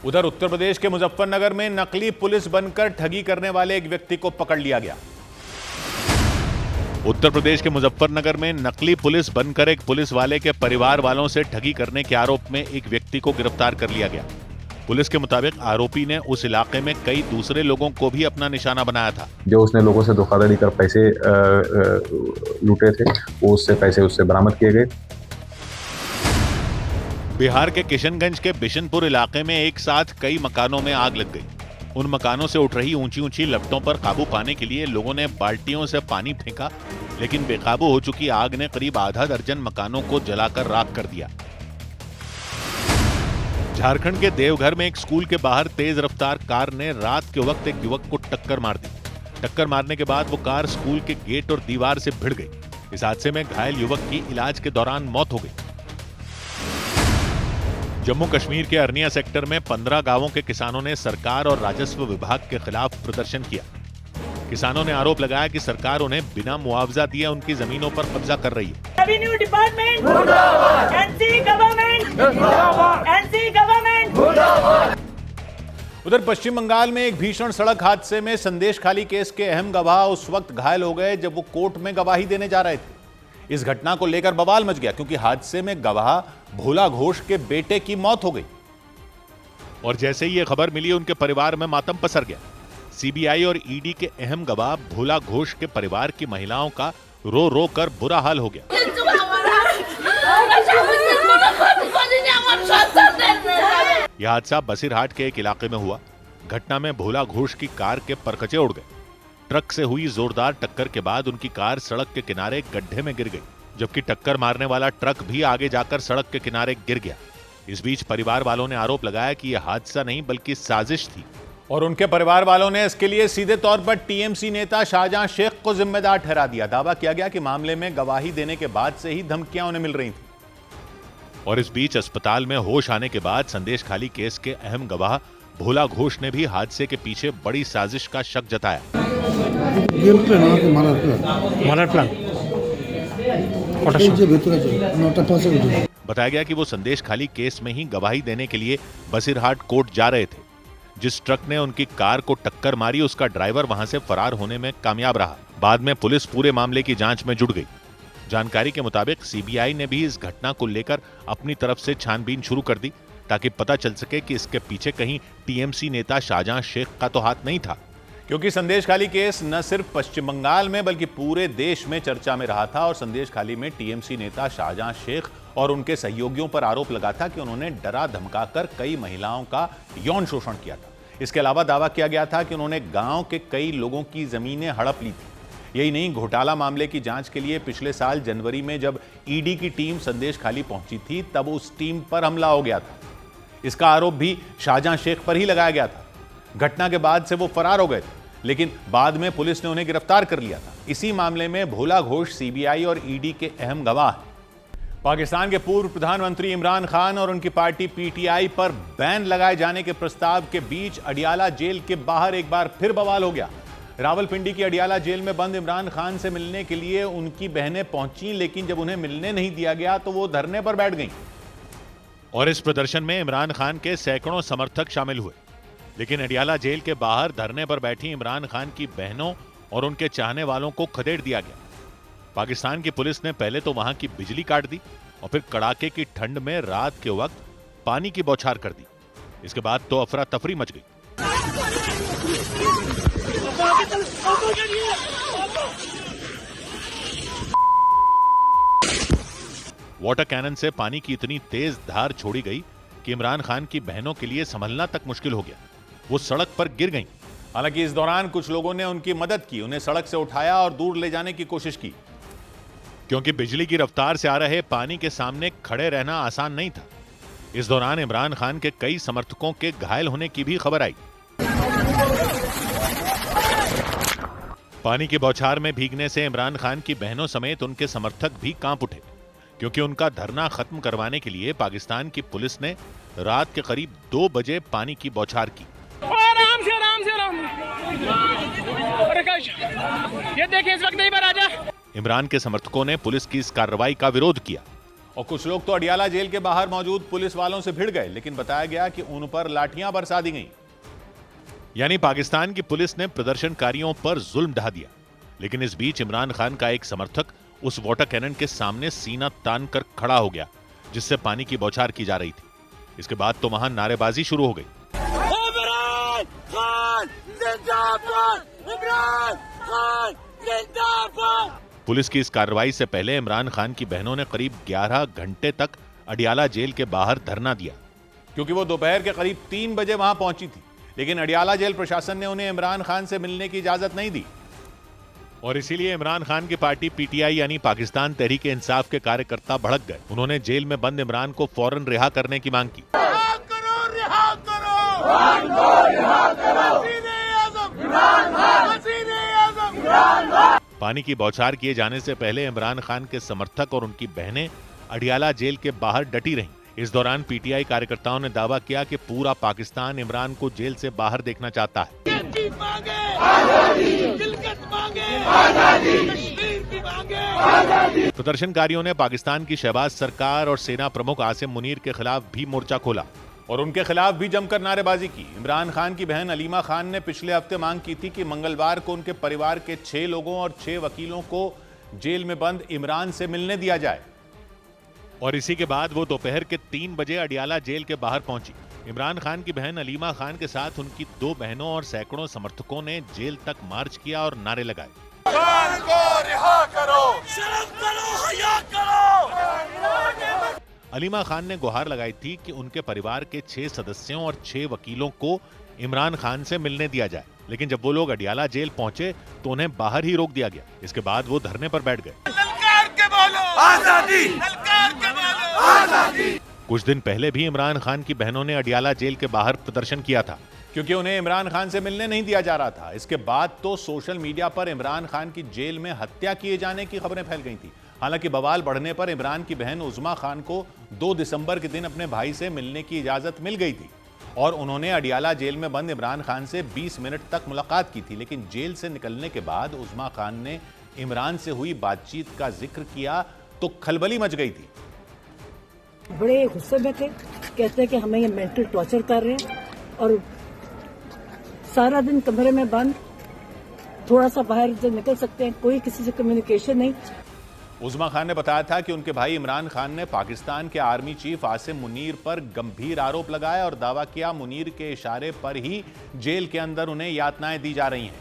उधर उत्तर प्रदेश के मुजफ्फरनगर में नकली पुलिस बनकर ठगी करने वाले एक व्यक्ति को पकड़ लिया गया। उत्तर प्रदेश के मुजफ्फरनगर में नकली पुलिस बनकर एक पुलिस वाले के परिवार वालों से ठगी करने के आरोप में एक व्यक्ति को गिरफ्तार कर लिया गया। पुलिस के मुताबिक आरोपी ने उस इलाके में कई दूसरे लोगों को भी अपना निशाना बनाया था। जो उसने लोगों से धोखाधड़ी कर पैसे लूटे थे, वो उससे पैसे उससे बरामद किए गए। बिहार के किशनगंज के बिशनपुर इलाके में एक साथ कई मकानों में आग लग गई। उन मकानों से उठ रही ऊंची ऊंची लपटों पर काबू पाने के लिए लोगों ने बाल्टियों से पानी फेंका, लेकिन बेकाबू हो चुकी आग ने करीब आधा दर्जन मकानों को जलाकर राख कर दिया। झारखंड के देवघर में एक स्कूल के बाहर तेज रफ्तार कार ने रात के वक्त एक युवक को टक्कर मार दी। टक्कर मारने के बाद वो कार स्कूल के गेट और दीवार से भिड़ गई। इस हादसे में घायल युवक की इलाज के दौरान मौत हो गई। जम्मू कश्मीर के अरनिया सेक्टर में 15 गांवों के किसानों ने सरकार और राजस्व विभाग के खिलाफ प्रदर्शन किया। किसानों ने आरोप लगाया कि सरकार उन्हें बिना मुआवजा दिए उनकी जमीनों पर कब्जा कर रही है। रेवेन्यू डिपार्टमेंट मुर्दाबाद, एनसी गवर्नमेंट मुर्दाबाद, एनसी गवर्नमेंट मुर्दाबाद। उधर पश्चिम बंगाल में एक भीषण सड़क हादसे में संदेशखाली केस के अहम गवाह उस वक्त घायल हो गए जब वो कोर्ट में गवाही देने जा रहे थे। इस घटना को लेकर बवाल मच गया क्योंकि हादसे में गवाह भोला घोष के बेटे की मौत हो गई और जैसे ही यह खबर मिली उनके परिवार में मातम पसर गया। सीबीआई और ईडी के अहम गवाह भोला घोष के परिवार की महिलाओं का रो रो कर बुरा हाल हो गया। यह हादसा बसीरहाट के एक इलाके में हुआ। घटना में भोला घोष की कार के परखचे उड़ गए। ट्रक से हुई जोरदार टक्कर के बाद उनकी कार सड़क के किनारे गड्ढे में गिर गई, जबकि टक्कर मारने वाला ट्रक भी आगे जाकर सड़क के किनारे गिर गया। इस बीच परिवार वालों ने आरोप लगाया कि यह हादसा नहीं बल्कि साजिश थी और उनके परिवार वालों ने इसके लिए सीधे तौर पर टीएमसी नेता शाहजहां शेख को जिम्मेदार ठहरा दिया। दावा किया गया कि मामले में गवाही देने के बाद से ही धमकियां उन्हें मिल रही थी। और इस बीच अस्पताल में होश आने के बाद संदेशखाली केस के अहम गवाह भोला घोष ने भी हादसे के पीछे बड़ी साजिश का शक जताया। बताया गया कि वो संदेशखाली केस में ही गवाही देने के लिए बसीरहाट कोर्ट जा रहे थे। जिस ट्रक ने उनकी कार को टक्कर मारी उसका ड्राइवर वहां से फरार होने में कामयाब रहा। बाद में पुलिस पूरे मामले की जांच में जुट गई। जानकारी के मुताबिक सीबीआई ने भी इस घटना को लेकर अपनी तरफ से छानबीन शुरू कर दी ताकि पता चल सके कि इसके पीछे कहीं टीएमसी नेता शाहजहां शेख का तो हाथ नहीं था, क्योंकि संदेशखाली केस न सिर्फ पश्चिम बंगाल में बल्कि पूरे देश में चर्चा में रहा था और संदेशखाली में टीएमसी नेता शाहजहां शेख और उनके सहयोगियों पर आरोप लगा था कि उन्होंने डरा धमकाकर कई महिलाओं का यौन शोषण किया था। इसके अलावा दावा किया गया था कि उन्होंने गांव के कई लोगों की जमीनें हड़प ली थी। यही नहीं, घोटाला मामले की जांच के लिए पिछले साल जनवरी में जब ईडी की टीम संदेशखाली पहुंची थी तब उस टीम पर हमला हो गया था। इसका आरोप भी शाहजहां शेख पर ही लगाया गया था। घटना के बाद से वो फरार हो गए थे, लेकिन बाद में पुलिस ने उन्हें गिरफ्तार कर लिया था। इसी मामले में भोला घोष सीबीआई और ईडी के अहम गवाह हैं। पाकिस्तान के पूर्व प्रधानमंत्री इमरान खान और उनकी पार्टी पीटीआई पर बैन लगाए जाने के प्रस्ताव के बीच अडियाला जेल के बाहर एक बार फिर बवाल हो गया। रावलपिंडी की अडियाला जेल में बंद इमरान खान से मिलने के लिए उनकी बहनें पहुंची, लेकिन जब उन्हें मिलने नहीं दिया गया तो वो धरने पर बैठ गईं। और इस प्रदर्शन में इमरान खान के सैकड़ों समर्थक शामिल हुए, लेकिन अडियाला जेल के बाहर धरने पर बैठी इमरान खान की बहनों और उनके चाहने वालों को खदेड़ दिया गया। पाकिस्तान की पुलिस ने पहले तो वहां की बिजली काट दी और फिर कड़ाके की ठंड में रात के वक्त पानी की बौछार कर दी। इसके बाद तो अफरा तफरी मच गई। वाटर कैनन से पानी की इतनी तेज धार छोड़ी गई कि इमरान खान की बहनों के लिए संभलना तक मुश्किल हो गया। वो सड़क पर गिर गईं। हालांकि इस दौरान कुछ लोगों ने उनकी मदद की, उन्हें सड़क से उठाया और दूर ले जाने की कोशिश की, क्योंकि बिजली की रफ्तार से आ रहे पानी के सामने खड़े रहना आसान नहीं था। इस दौरान इमरान खान के कई समर्थकों के घायल होने की भी खबर आई। पानी की बौछार में भीगने से इमरान खान की बहनों समेत उनके समर्थक भी कांप उठे, क्योंकि उनका धरना खत्म करवाने के लिए पाकिस्तान की पुलिस ने रात के करीब 2 बजे पानी की बौछार की। आराम से ये देखिए इस वक्त नहीं भरा जा। इमरान के समर्थकों ने पुलिस की इस कार्रवाई का विरोध किया और कुछ लोग तो अडियाला जेल के बाहर मौजूद पुलिस वालों से भिड़ गए, लेकिन बताया गया कि उन पर लाठियां बरसा दी गईं। यानी पाकिस्तान की पुलिस ने प्रदर्शनकारियों पर जुल्म ढा दिया। लेकिन इस बीच इमरान खान का एक समर्थक उस वाटर कैनन के सामने सीना तान कर खड़ा हो गया जिससे पानी की बौछार की जा रही थी। इसके बाद तो वहां नारेबाजी शुरू हो गई। इमरान खान जिंदाबाद, इमरान खान जिंदाबाद। पुलिस की इस कार्रवाई से पहले इमरान खान की बहनों ने करीब 11 घंटे तक अडियाला जेल के बाहर धरना दिया, क्योंकि वो दोपहर के करीब 3 बजे वहां पहुंची थी। लेकिन अडियाला जेल प्रशासन ने उन्हें इमरान खान से मिलने की इजाजत नहीं दी और इसीलिए इमरान खान की पार्टी पीटीआई यानी पाकिस्तान तहरीक इंसाफ के कार्यकर्ता भड़क गए। उन्होंने जेल में बंद इमरान को फौरन रिहा करने की मांग की। पानी की बौछार किए जाने से पहले इमरान खान के समर्थक और उनकी बहनें अडियाला जेल के बाहर डटी रहीं। इस दौरान पीटीआई कार्यकर्ताओं ने दावा किया कि पूरा पाकिस्तान इमरान को जेल से बाहर देखना चाहता है। प्रदर्शनकारियों ने पाकिस्तान की शहबाज सरकार और सेना प्रमुख आसिम मुनीर के खिलाफ भी मोर्चा खोला और उनके खिलाफ भी जमकर नारेबाजी की। इमरान खान की बहन अलीमा खान ने पिछले हफ्ते मांग की थी कि मंगलवार को उनके परिवार के 6 लोगों और 6 वकीलों को जेल में बंद इमरान से मिलने दिया जाए। और इसी के बाद वो दोपहर के 3 बजे अडियाला जेल के बाहर पहुंची। इमरान खान की बहन अलीमा खान के साथ उनकी 2 बहनों और सैकड़ों समर्थकों ने जेल तक मार्च किया और नारे लगाए। खान को रिहा करो, शर्म करो, हया करो। अलीमा खान ने गुहार लगाई थी कि उनके परिवार के 6 सदस्यों और 6 वकीलों को इमरान खान से मिलने दिया जाए। लेकिन जब वो लोग अडियाला जेल पहुंचे तो उन्हें बाहर ही रोक दिया गया। इसके बाद वो धरने पर बैठ गए। ललकार के बोलो आजादी, ललकार के बोलो आजादी। कुछ दिन पहले भी इमरान खान की बहनों ने अडियाला जेल के बाहर प्रदर्शन किया था, क्योंकि उन्हें इमरान खान से मिलने नहीं दिया जा रहा था। इसके बाद तो सोशल मीडिया पर इमरान खान की जेल में हत्या किए जाने की खबरें फैल गई थी। हालांकि बवाल बढ़ने पर इमरान की बहन उज़्मा खान को 2 दिसंबर के दिन अपने भाई से मिलने की इजाजत मिल गई थी और उन्होंने अडियाला जेल में बंद इमरान खान से 20 मिनट तक मुलाकात की थी। लेकिन जेल से निकलने के बाद उज़्मा खान ने इमरान से हुई बातचीत का जिक्र किया तो खलबली मच गई थी। बड़े गुस्से में थे, कहते कि हमें ये मेंटल टॉर्चर कर रहे हैं और सारा दिन कमरे में बंद, थोड़ा सा बाहर से निकल सकते हैं, कोई किसी से कम्युनिकेशन नहीं। उज़्मा खान ने बताया था कि उनके भाई इमरान खान ने पाकिस्तान के आर्मी चीफ आसिम मुनीर पर गंभीर आरोप लगाया और दावा किया मुनीर के इशारे पर ही जेल के अंदर उन्हें यातनाएं दी जा रही हैं।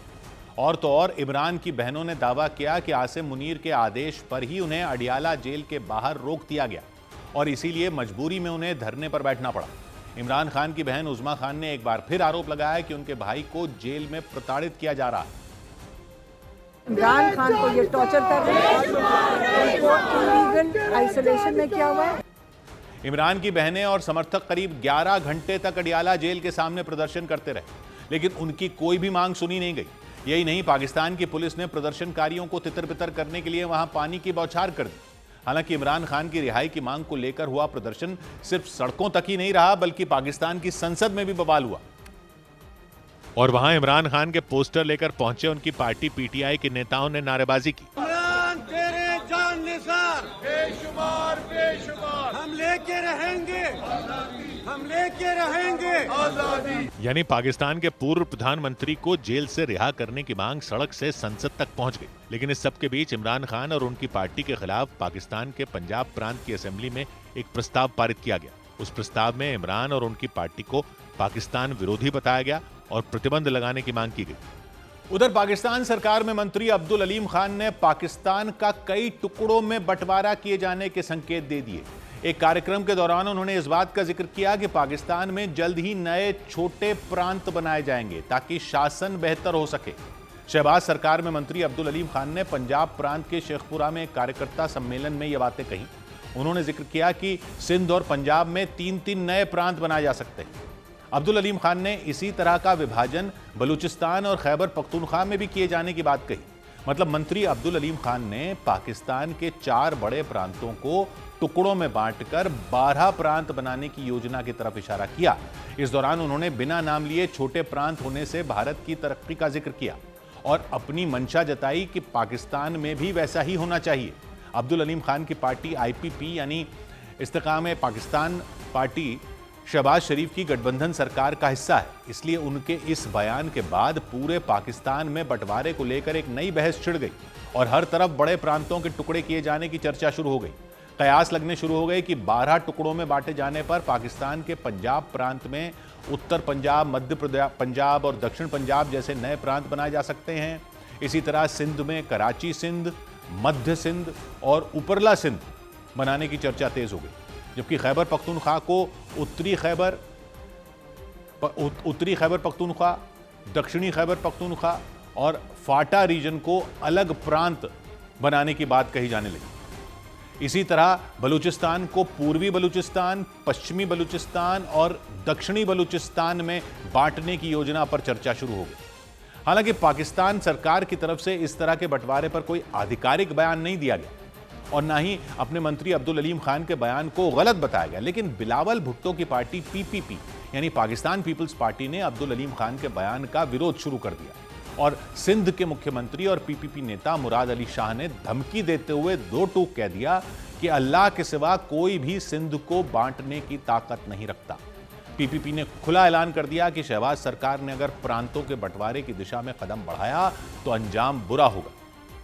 और तो और इमरान की बहनों ने दावा किया कि आसिम मुनीर के आदेश पर ही उन्हें अडियाला जेल के बाहर रोक दिया गया और इसीलिए मजबूरी में उन्हें धरने पर बैठना पड़ा। इमरान खान की बहन उज़्मा खान ने एक बार फिर आरोप लगाया कि उनके भाई को जेल में प्रताड़ित किया जा रहा है। इमरान खान को ये टॉर्चर कर रहे हैं, उनको इलीगल आइसोलेशन में किया हुआ है। इमरान की बहनें और समर्थक करीब 11 घंटे तक अडियाला जेल के सामने प्रदर्शन करते रहे, लेकिन उनकी कोई भी मांग सुनी नहीं गई। यही नहीं, पाकिस्तान की पुलिस ने प्रदर्शनकारियों को तितर-बितर करने के लिए वहां पानी की बौछार कर दी। हालांकि इमरान खान की रिहाई की मांग को लेकर हुआ प्रदर्शन सिर्फ सड़कों तक ही नहीं रहा, बल्कि पाकिस्तान की संसद में भी बवाल हुआ और वहां इमरान खान के पोस्टर लेकर पहुंचे उनकी पार्टी पीटीआई के नेताओं ने नारेबाजी की। इमरान तेरे जान निसार, बेशुमार बेशुमार, हम लेके रहेंगे, हम लेके रहेंगे आजादी। यानी पाकिस्तान के पूर्व प्रधानमंत्री को जेल से रिहा करने की मांग सड़क से संसद तक पहुंच गई। लेकिन इस सब के बीच इमरान खान और उनकी पार्टी के खिलाफ पाकिस्तान के पंजाब प्रांत की असेंबली में एक प्रस्ताव पारित किया गया। उस प्रस्ताव में इमरान और उनकी पार्टी को पाकिस्तान विरोधी बताया गया और प्रतिबंध लगाने की मांग की गई। उधर पाकिस्तान सरकार में मंत्री अब्दुल अलीम खान ने पाकिस्तान का कई टुकड़ों में बंटवारा किए जाने के संकेत दे दिए। एक कार्यक्रम के दौरान उन्होंने इस बात का जिक्र किया कि पाकिस्तान में जल्द ही नए छोटे प्रांत बनाए जाएंगे ताकि शासन बेहतर हो सके। शहबाज सरकार में मंत्री अब्दुल अलीम खान ने पंजाब प्रांत के शेखपुरा में एक कार्यकर्ता सम्मेलन में ये बातें कही। उन्होंने जिक्र किया कि सिंध और पंजाब में 3-3 नए प्रांत बनाए जा सकते हैं। अब्दुल अलीम खान ने इसी तरह का विभाजन बलूचिस्तान और खैबर पख्तूनख्वा में भी किए जाने की बात कही। मतलब मंत्री अब्दुल अलीम खान ने पाकिस्तान के 4 बड़े प्रांतों को टुकड़ों में बांटकर 12 प्रांत बनाने की योजना की तरफ इशारा किया। इस दौरान उन्होंने बिना नाम लिए छोटे प्रांत होने से भारत की तरक्की का जिक्र किया और अपनी मंशा जताई कि पाकिस्तान में भी वैसा ही होना चाहिए। अब्दुल अलीम खान की पार्टी IPP यानी इस्तेकाम पाकिस्तान पार्टी शहबाज शरीफ की गठबंधन सरकार का हिस्सा है, इसलिए उनके इस बयान के बाद पूरे पाकिस्तान में बंटवारे को लेकर एक नई बहस छिड़ गई और हर तरफ बड़े प्रांतों के टुकड़े किए जाने की चर्चा शुरू हो गई। कयास लगने शुरू हो गए कि 12 टुकड़ों में बांटे जाने पर पाकिस्तान के पंजाब प्रांत में उत्तर पंजाब, मध्य पंजाब और दक्षिण पंजाब जैसे नए प्रांत बनाए जा सकते हैं। इसी तरह सिंध में कराची सिंध, मध्य सिंध और उपरला सिंध बनाने की चर्चा तेज हो गई, जबकि खैबर पख्तूनख्वा को उत्तरी खैबर पख्तूनख्वा, दक्षिणी खैबर पख्तूनख्वा और फाटा रीजन को अलग प्रांत बनाने की बात कही जाने लगी। इसी तरह बलूचिस्तान को पूर्वी बलूचिस्तान, पश्चिमी बलूचिस्तान और दक्षिणी बलूचिस्तान में बांटने की योजना पर चर्चा शुरू हो गई। हालांकि पाकिस्तान सरकार की तरफ से इस तरह के बंटवारे पर कोई आधिकारिक बयान नहीं दिया गया और ना ही अपने मंत्री अब्दुल अलीम खान के बयान को गलत बताया गया, लेकिन बिलावल भुट्टो की पार्टी PPP यानी पाकिस्तान पीपल्स पार्टी ने अब्दुल अलीम खान के बयान का विरोध शुरू कर दिया और सिंध के मुख्यमंत्री और PPP नेता मुराद अली शाह ने धमकी देते हुए दो टूक कह दिया कि अल्लाह के सिवा कोई भी सिंध को बांटने की ताकत नहीं रखता। PPP ने खुला ऐलान कर दिया कि शहबाज सरकार ने अगर प्रांतों के बंटवारे की दिशा में कदम बढ़ाया तो अंजाम बुरा होगा।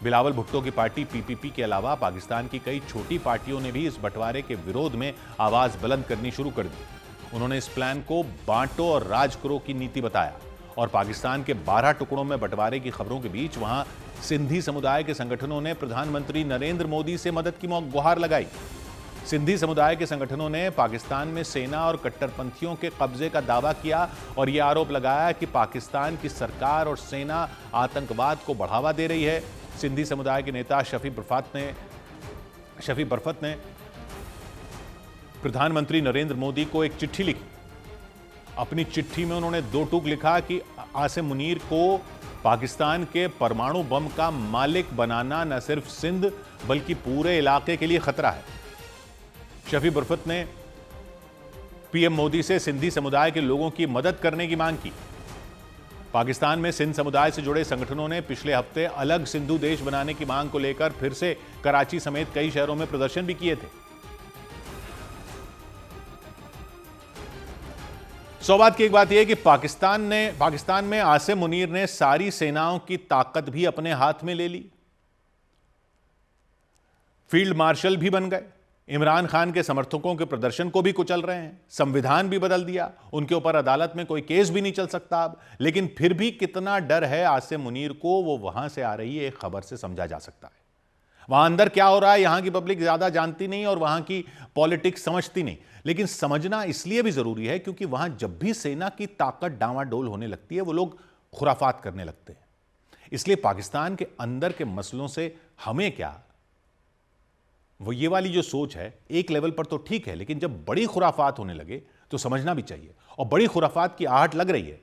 बिलावल भुट्टो की पार्टी PPP के अलावा पाकिस्तान की कई छोटी पार्टियों ने भी इस बंटवारे के विरोध में आवाज बुलंद करनी शुरू कर दी। उन्होंने इस प्लान को बांटो और राज करो की नीति बताया और पाकिस्तान के 12 टुकड़ों में बंटवारे की खबरों के बीच वहां सिंधी समुदाय के संगठनों ने प्रधानमंत्री नरेंद्र मोदी से मदद की गुहार लगाई। सिंधी समुदाय के संगठनों ने पाकिस्तान में सेना और कट्टरपंथियों के कब्जे का दावा किया और यह आरोप लगाया कि पाकिस्तान की सरकार और सेना आतंकवाद को बढ़ावा दे रही है। सिंधी समुदाय के नेता शफी बरफत ने प्रधानमंत्री नरेंद्र मोदी को एक चिट्ठी लिखी। अपनी चिट्ठी में उन्होंने दो टूक लिखा कि आसिम मुनीर को पाकिस्तान के परमाणु बम का मालिक बनाना न सिर्फ सिंध बल्कि पूरे इलाके के लिए खतरा है। शफी बरफत ने PM मोदी से सिंधी समुदाय के लोगों की मदद करने की मांग की। पाकिस्तान में सिंध समुदाय से जुड़े संगठनों ने पिछले हफ्ते अलग सिंधु देश बनाने की मांग को लेकर फिर से कराची समेत कई शहरों में प्रदर्शन भी किए थे। सौभाग्य की एक बात यह कि पाकिस्तान में आसिम मुनीर ने सारी सेनाओं की ताकत भी अपने हाथ में ले ली। फील्ड मार्शल भी बन गए। इमरान खान के समर्थकों के प्रदर्शन को भी कुचल रहे हैं। संविधान भी बदल दिया। उनके ऊपर अदालत में कोई केस भी नहीं चल सकता अब। लेकिन फिर भी कितना डर है आसिम मुनीर को, वो वहां से आ रही एक खबर से समझा जा सकता है। वहां अंदर क्या हो रहा है यहां की पब्लिक ज्यादा जानती नहीं और वहां की पॉलिटिक्स समझती नहीं, लेकिन समझना इसलिए भी जरूरी है क्योंकि वहां जब भी सेना की ताकत डांवाडोल होने लगती है वो लोग खुराफात करने लगते हैं। इसलिए पाकिस्तान के अंदर के मसलों से हमें क्या, वो ये वाली जो सोच है एक लेवल पर तो ठीक है, लेकिन जब बड़ी खुराफात होने लगे तो समझना भी चाहिए। और बड़ी खुराफात की आहट लग रही है।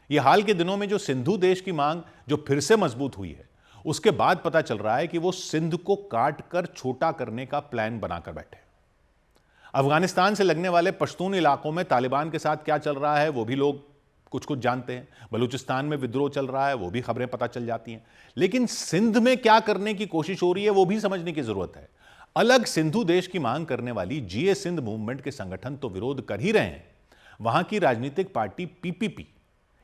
यह हाल के दिनों में जो सिंधु देश की मांग जो फिर से मजबूत हुई है, उसके बाद पता चल रहा है कि वो सिंध को काट कर छोटा करने का प्लान बनाकर बैठे। अफगानिस्तान से लगने वाले पश्तून इलाकों में तालिबान के साथ क्या चल रहा है वो भी लोग कुछ कुछ जानते हैं। बलूचिस्तान में विद्रोह चल रहा है वो भी खबरें पता चल जाती हैं। लेकिन सिंध में क्या करने की कोशिश हो रही है वो भी समझने की जरूरत है। अलग सिंधु देश की मांग करने वाली GA सिंध मूवमेंट के संगठन तो विरोध कर ही रहे हैं। वहां की राजनीतिक पार्टी PPP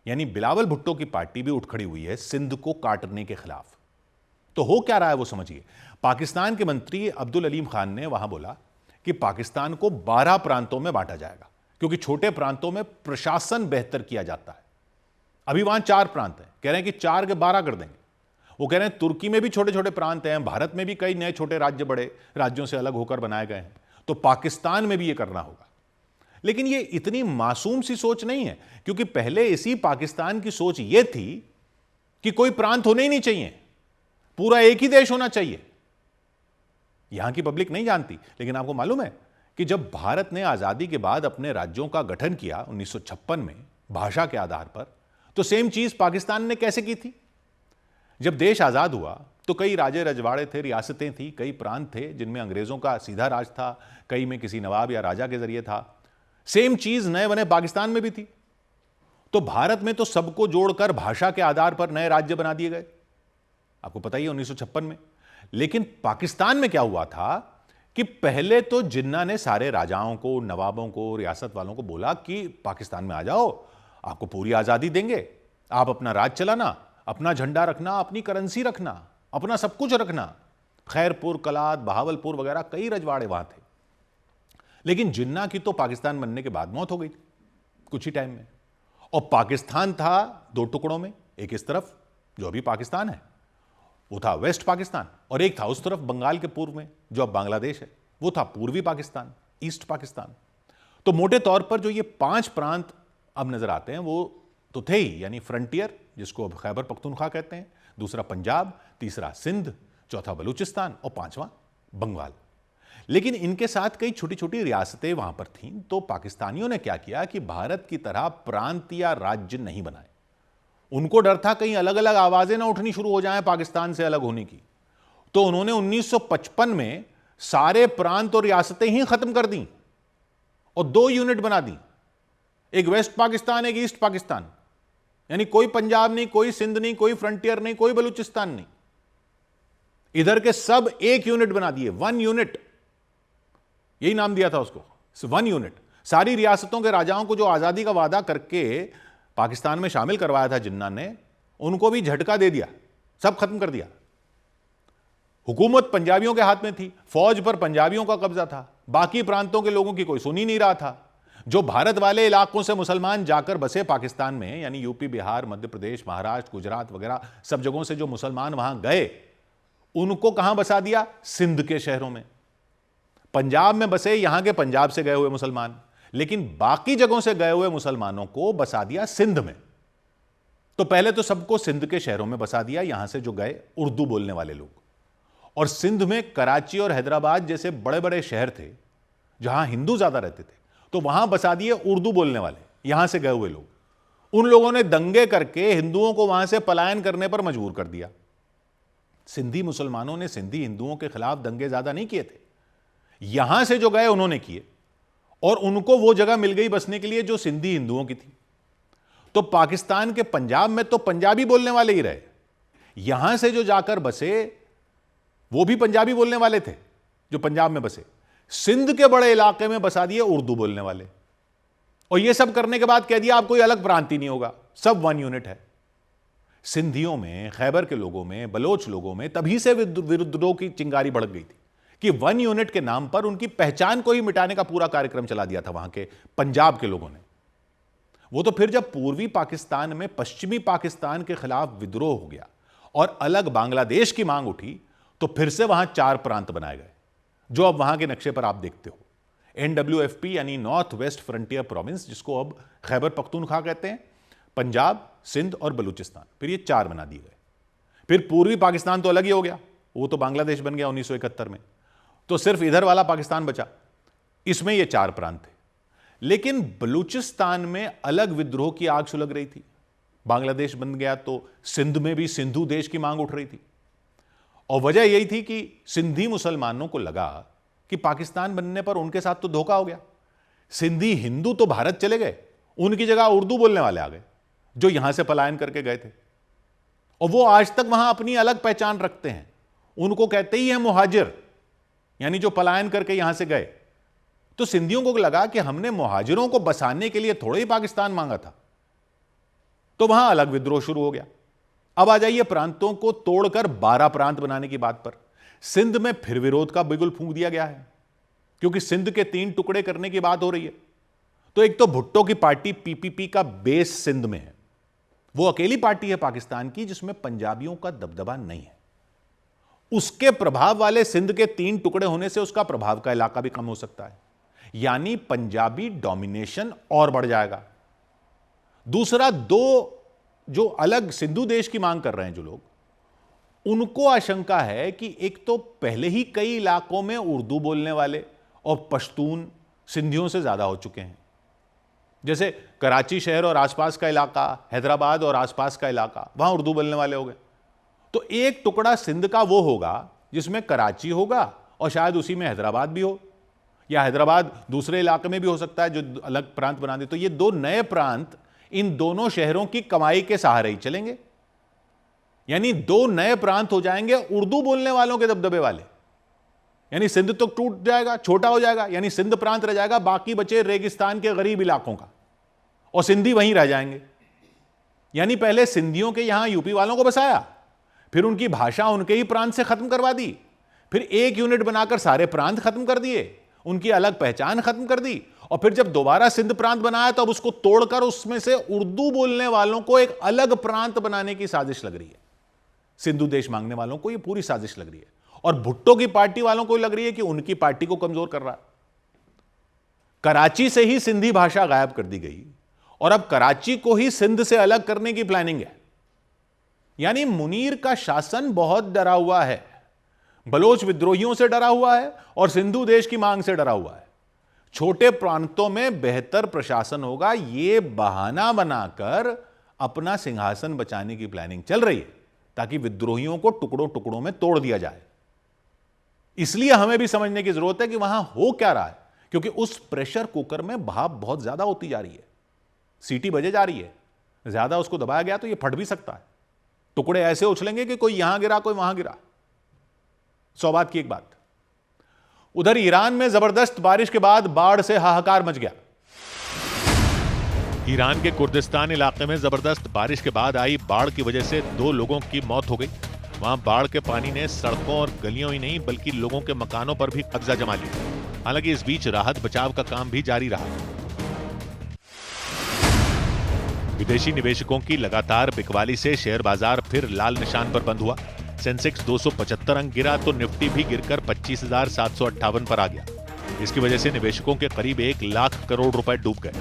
यानी बिलावल भुट्टो की पार्टी भी उठ खड़ी हुई है सिंध को काटने के खिलाफ। तो हो क्या रहा है वो समझिए। पाकिस्तान के मंत्री अब्दुल अलीम खान ने वहां बोला कि पाकिस्तान को 12 प्रांतों में बांटा जाएगा क्योंकि छोटे प्रांतों में प्रशासन बेहतर किया जाता है। अभी वहां 4 प्रांत हैं, कह रहे हैं कि 4 के 12 कर देंगे। वो कह रहे हैं तुर्की में भी छोटे छोटे प्रांत हैं, भारत में भी कई नए छोटे राज्य बड़े राज्यों से अलग होकर बनाए गए हैं, तो पाकिस्तान में भी ये करना होगा। लेकिन ये इतनी मासूम सी सोच नहीं है क्योंकि पहले इसी पाकिस्तान की सोच ये थी कि कोई प्रांत होने ही नहीं चाहिए, पूरा एक ही देश होना चाहिए। यहां की पब्लिक नहीं जानती, लेकिन आपको मालूम है कि जब भारत ने आजादी के बाद अपने राज्यों का गठन किया 1956 में भाषा के आधार पर, तो सेम चीज पाकिस्तान ने कैसे की थी। जब देश आजाद हुआ तो कई राजे रजवाड़े थे, रियासतें थी, कई प्रांत थे जिनमें अंग्रेजों का सीधा राज था, कई में किसी नवाब या राजा के जरिए था। सेम चीज नए बने पाकिस्तान में भी थी। तो भारत में तो सबको जोड़कर भाषा के आधार पर नए राज्य बना दिए गए, आपको पता ही है 1956 में। लेकिन पाकिस्तान में क्या हुआ था कि पहले तो जिन्ना ने सारे राजाओं को, नवाबों को, रियासत वालों को बोला कि पाकिस्तान में आ जाओ, आपको पूरी आजादी देंगे, आप अपना राज चलाना, अपना झंडा रखना, अपनी करेंसी रखना, अपना सब कुछ रखना। खैरपुर, कलात, बहावलपुर वगैरह कई रजवाड़े वहां थे। लेकिन जिन्ना की तो पाकिस्तान बनने के बाद मौत हो गई थी कुछ ही टाइम में। और पाकिस्तान था दो टुकड़ों में, एक इस तरफ जो अभी पाकिस्तान है वो था वेस्ट पाकिस्तान, और एक था उस तरफ बंगाल के पूर्व में जो अब बांग्लादेश है, वो था पूर्वी पाकिस्तान, ईस्ट पाकिस्तान। तो मोटे तौर पर जो ये 5 प्रांत अब नजर आते हैं वो तो थे ही, यानी फ्रंटियर जिसको अब खैबर पख्तूनख्वा कहते हैं, दूसरा पंजाब, तीसरा सिंध, चौथा बलूचिस्तान और 5वां बंगाल। लेकिन इनके साथ कई छोटी छोटी रियासतें वहां पर थीं। तो पाकिस्तानियों ने क्या किया कि भारत की तरह प्रांत या राज्य नहीं बनाए। उनको डर था कहीं अलग अलग आवाजें ना उठनी शुरू हो जाएं पाकिस्तान से अलग होने की। तो उन्होंने 1955 में सारे प्रांत और रियासतें ही खत्म कर दी और 2 यूनिट बना दी, एक वेस्ट पाकिस्तान, एक ईस्ट पाकिस्तान। यानी कोई पंजाब नहीं, कोई सिंध नहीं, कोई फ्रंटियर नहीं, कोई बलूचिस्तान नहीं, इधर के सब एक यूनिट बना दिए, 1 यूनिट, यही नाम दिया था उसको, 1 यूनिट। सारी रियासतों के राजाओं को जो आजादी का वादा करके पाकिस्तान में शामिल करवाया था जिन्ना ने, उनको भी झटका दे दिया, सब खत्म कर दिया। हुकूमत पंजाबियों के हाथ में थी, फौज पर पंजाबियों का कब्जा था, बाकी प्रांतों के लोगों की कोई सुन ही नहीं रहा था। जो भारत वाले इलाकों से मुसलमान जाकर बसे पाकिस्तान में, यानी यूपी, बिहार, मध्य प्रदेश, महाराष्ट्र, गुजरात वगैरह सब जगहों से जो मुसलमान वहां गए, उनको कहां बसा दिया? सिंध के शहरों में। पंजाब में बसे यहां के पंजाब से गए हुए मुसलमान, लेकिन बाकी जगहों से गए हुए मुसलमानों को बसा दिया सिंध में। तो पहले तो सबको सिंध के शहरों में बसा दिया, यहां से जो गए उर्दू बोलने वाले लोग। और सिंध में कराची और हैदराबाद जैसे बड़े बड़े शहर थे जहां हिंदू ज्यादा रहते थे, तो वहां बसा दिए उर्दू बोलने वाले, यहां से गए हुए लोग। उन लोगों ने दंगे करके हिंदुओं को वहां से पलायन करने पर मजबूर कर दिया। सिंधी मुसलमानों ने सिंधी हिंदुओं के खिलाफ दंगे ज्यादा नहीं किए थे, यहां से जो गए उन्होंने किए, और उनको वो जगह मिल गई बसने के लिए जो सिंधी हिंदुओं की थी। तो पाकिस्तान के पंजाब में तो पंजाबी बोलने वाले ही रहे, यहां से जो जाकर बसे वो भी पंजाबी बोलने वाले थे जो पंजाब में बसे। सिंध के बड़े इलाके में बसा दिए उर्दू बोलने वाले, और ये सब करने के बाद कह दिया आप कोई अलग प्रांत ही नहीं होगा, सब 1 यूनिट है। सिंधियों में, खैबर के लोगों में, बलोच लोगों में तभी से विद्रोह की चिंगारी भड़क गई थी कि 1 यूनिट के नाम पर उनकी पहचान को ही मिटाने का पूरा कार्यक्रम चला दिया था वहां के पंजाब के लोगों ने। वो तो फिर जब पूर्वी पाकिस्तान में पश्चिमी पाकिस्तान के खिलाफ विद्रोह हो गया और अलग बांग्लादेश की मांग उठी, तो फिर से वहां 4 प्रांत बनाए गए जो अब वहां के नक्शे पर आप देखते हो। NWFP यानी नॉर्थ वेस्ट फ्रंटियर प्रोविंस, जिसको अब खैबर पख्तूनख्वा कहते हैं, पंजाब, सिंध और बलूचिस्तान, फिर ये 4 बना दिए गए। फिर पूर्वी पाकिस्तान तो अलग ही हो गया, वो तो बांग्लादेश बन गया 1971 में। तो सिर्फ इधर वाला पाकिस्तान बचा, इसमें ये 4 प्रांत थे। लेकिन बलूचिस्तान में अलग विद्रोह की आग सुलग रही थी। बांग्लादेश बन गया तो सिंध में भी सिंधु देश की मांग उठ रही थी, और वजह यही थी कि सिंधी मुसलमानों को लगा कि पाकिस्तान बनने पर उनके साथ तो धोखा हो गया। सिंधी हिंदू तो भारत चले गए, उनकी जगह उर्दू बोलने वाले आ गए जो यहां से पलायन करके गए थे, और वो आज तक वहां अपनी अलग पहचान रखते हैं। उनको कहते ही है मुहाजिर, यानी जो पलायन करके यहां से गए। तो सिंधियों को लगा कि हमने मुहाजिरों को बसाने के लिए थोड़ा ही पाकिस्तान मांगा था, तो वहां अलग विद्रोह शुरू हो गया। अब आ जाइए प्रांतों को तोड़कर 12 प्रांत बनाने की बात पर। सिंध में फिर विरोध का बिगुल फूंक दिया गया है, क्योंकि सिंध के 3 टुकड़े करने की बात हो रही है। तो एक तो भुट्टो की पार्टी PPP का बेस सिंध में है, वो अकेली पार्टी है पाकिस्तान की जिसमें पंजाबियों का दबदबा नहीं है। उसके प्रभाव वाले सिंध के 3 टुकड़े होने से उसका प्रभाव का इलाका भी कम हो सकता है, यानी पंजाबी डोमिनेशन और बढ़ जाएगा। दूसरा, 2 जो अलग सिंधु देश की मांग कर रहे हैं जो लोग, उनको आशंका है कि एक तो पहले ही कई इलाकों में उर्दू बोलने वाले और पश्तून सिंधियों से ज्यादा हो चुके हैं। जैसे कराची शहर और आसपास का इलाका, हैदराबाद और आसपास का इलाका, वहां उर्दू बोलने वाले हो गए। तो एक टुकड़ा सिंध का वो होगा जिसमें कराची होगा और शायद उसी में हैदराबाद भी हो, या हैदराबाद दूसरे इलाके में भी हो सकता है जो अलग प्रांत बना दे। तो ये 2 नए प्रांत इन दोनों शहरों की कमाई के सहारे ही चलेंगे। यानी 2 नए प्रांत हो जाएंगे उर्दू बोलने वालों के दबदबे वाले। यानी सिंध तो टूट जाएगा, छोटा हो जाएगा, यानी सिंध प्रांत रह जाएगा, बाकी बचे रेगिस्तान के गरीब इलाकों का, और सिंधी वहीं रह जाएंगे। यानी पहले सिंधियों के यहां यूपी वालों को बसाया, फिर उनकी भाषा उनके ही प्रांत से खत्म करवा दी, फिर एक यूनिट बनाकर सारे प्रांत खत्म कर दिए, उनकी अलग पहचान खत्म कर दी, और फिर जब दोबारा सिंध प्रांत बनाया तो अब उसको तोड़कर उसमें से उर्दू बोलने वालों को एक अलग प्रांत बनाने की साजिश लग रही है। सिंधु देश मांगने वालों को यह पूरी साजिश लग रही है, और भुट्टो की पार्टी वालों को लग रही है कि उनकी पार्टी को कमजोर कर रहा है। कराची से ही सिंधी भाषा गायब कर दी गई और अब कराची को ही सिंध से अलग करने की प्लानिंग है। यानी मुनीर का शासन बहुत डरा हुआ है, बलोच विद्रोहियों से डरा हुआ है और सिंधु देश की मांग से डरा हुआ है। छोटे प्रांतों में बेहतर प्रशासन होगा, यह बहाना बनाकर अपना सिंहासन बचाने की प्लानिंग चल रही है, ताकि विद्रोहियों को टुकड़ों टुकड़ों में तोड़ दिया जाए। इसलिए हमें भी समझने की जरूरत है कि वहां हो क्या रहा है, क्योंकि उस प्रेशर कुकर में भाप बहुत ज्यादा होती जा रही है, सीटी बजे जा रही है, ज्यादा उसको दबाया गया तो यह फट भी सकता है, टुकड़े ऐसे उछलेंगे कि कोई यहां गिरा कोई वहां गिरा। 100 बात की एक बात। उधर ईरान में जबरदस्त बारिश के बाद बाढ़ से हाहाकार मच गया। ईरान के कुर्दिस्तान इलाके में जबरदस्त बारिश के बाद आई बाढ़ की वजह से 2 लोगों की मौत हो गई। वहां बाढ़ के पानी ने सड़कों और गलियों ही नहीं बल्कि लोगों के मकानों पर भी कब्जा जमा लिया। हालांकि इस बीच राहत बचाव का काम भी जारी रहा। विदेशी निवेशकों की लगातार बिकवाली से शेयर बाजार फिर लाल निशान पर बंद हुआ। सेंसेक्स 275 अंक गिरा तो निफ्टी भी गिरकर 25,758 पर आ गया। इसकी वजह से निवेशकों के करीब 1 लाख करोड़ रुपए डूब गए।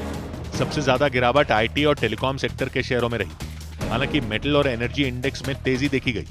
सबसे ज्यादा गिरावट आईटी और टेलीकॉम सेक्टर के शेयरों में रही। हालांकि मेटल और एनर्जी इंडेक्स में तेजी देखी गई।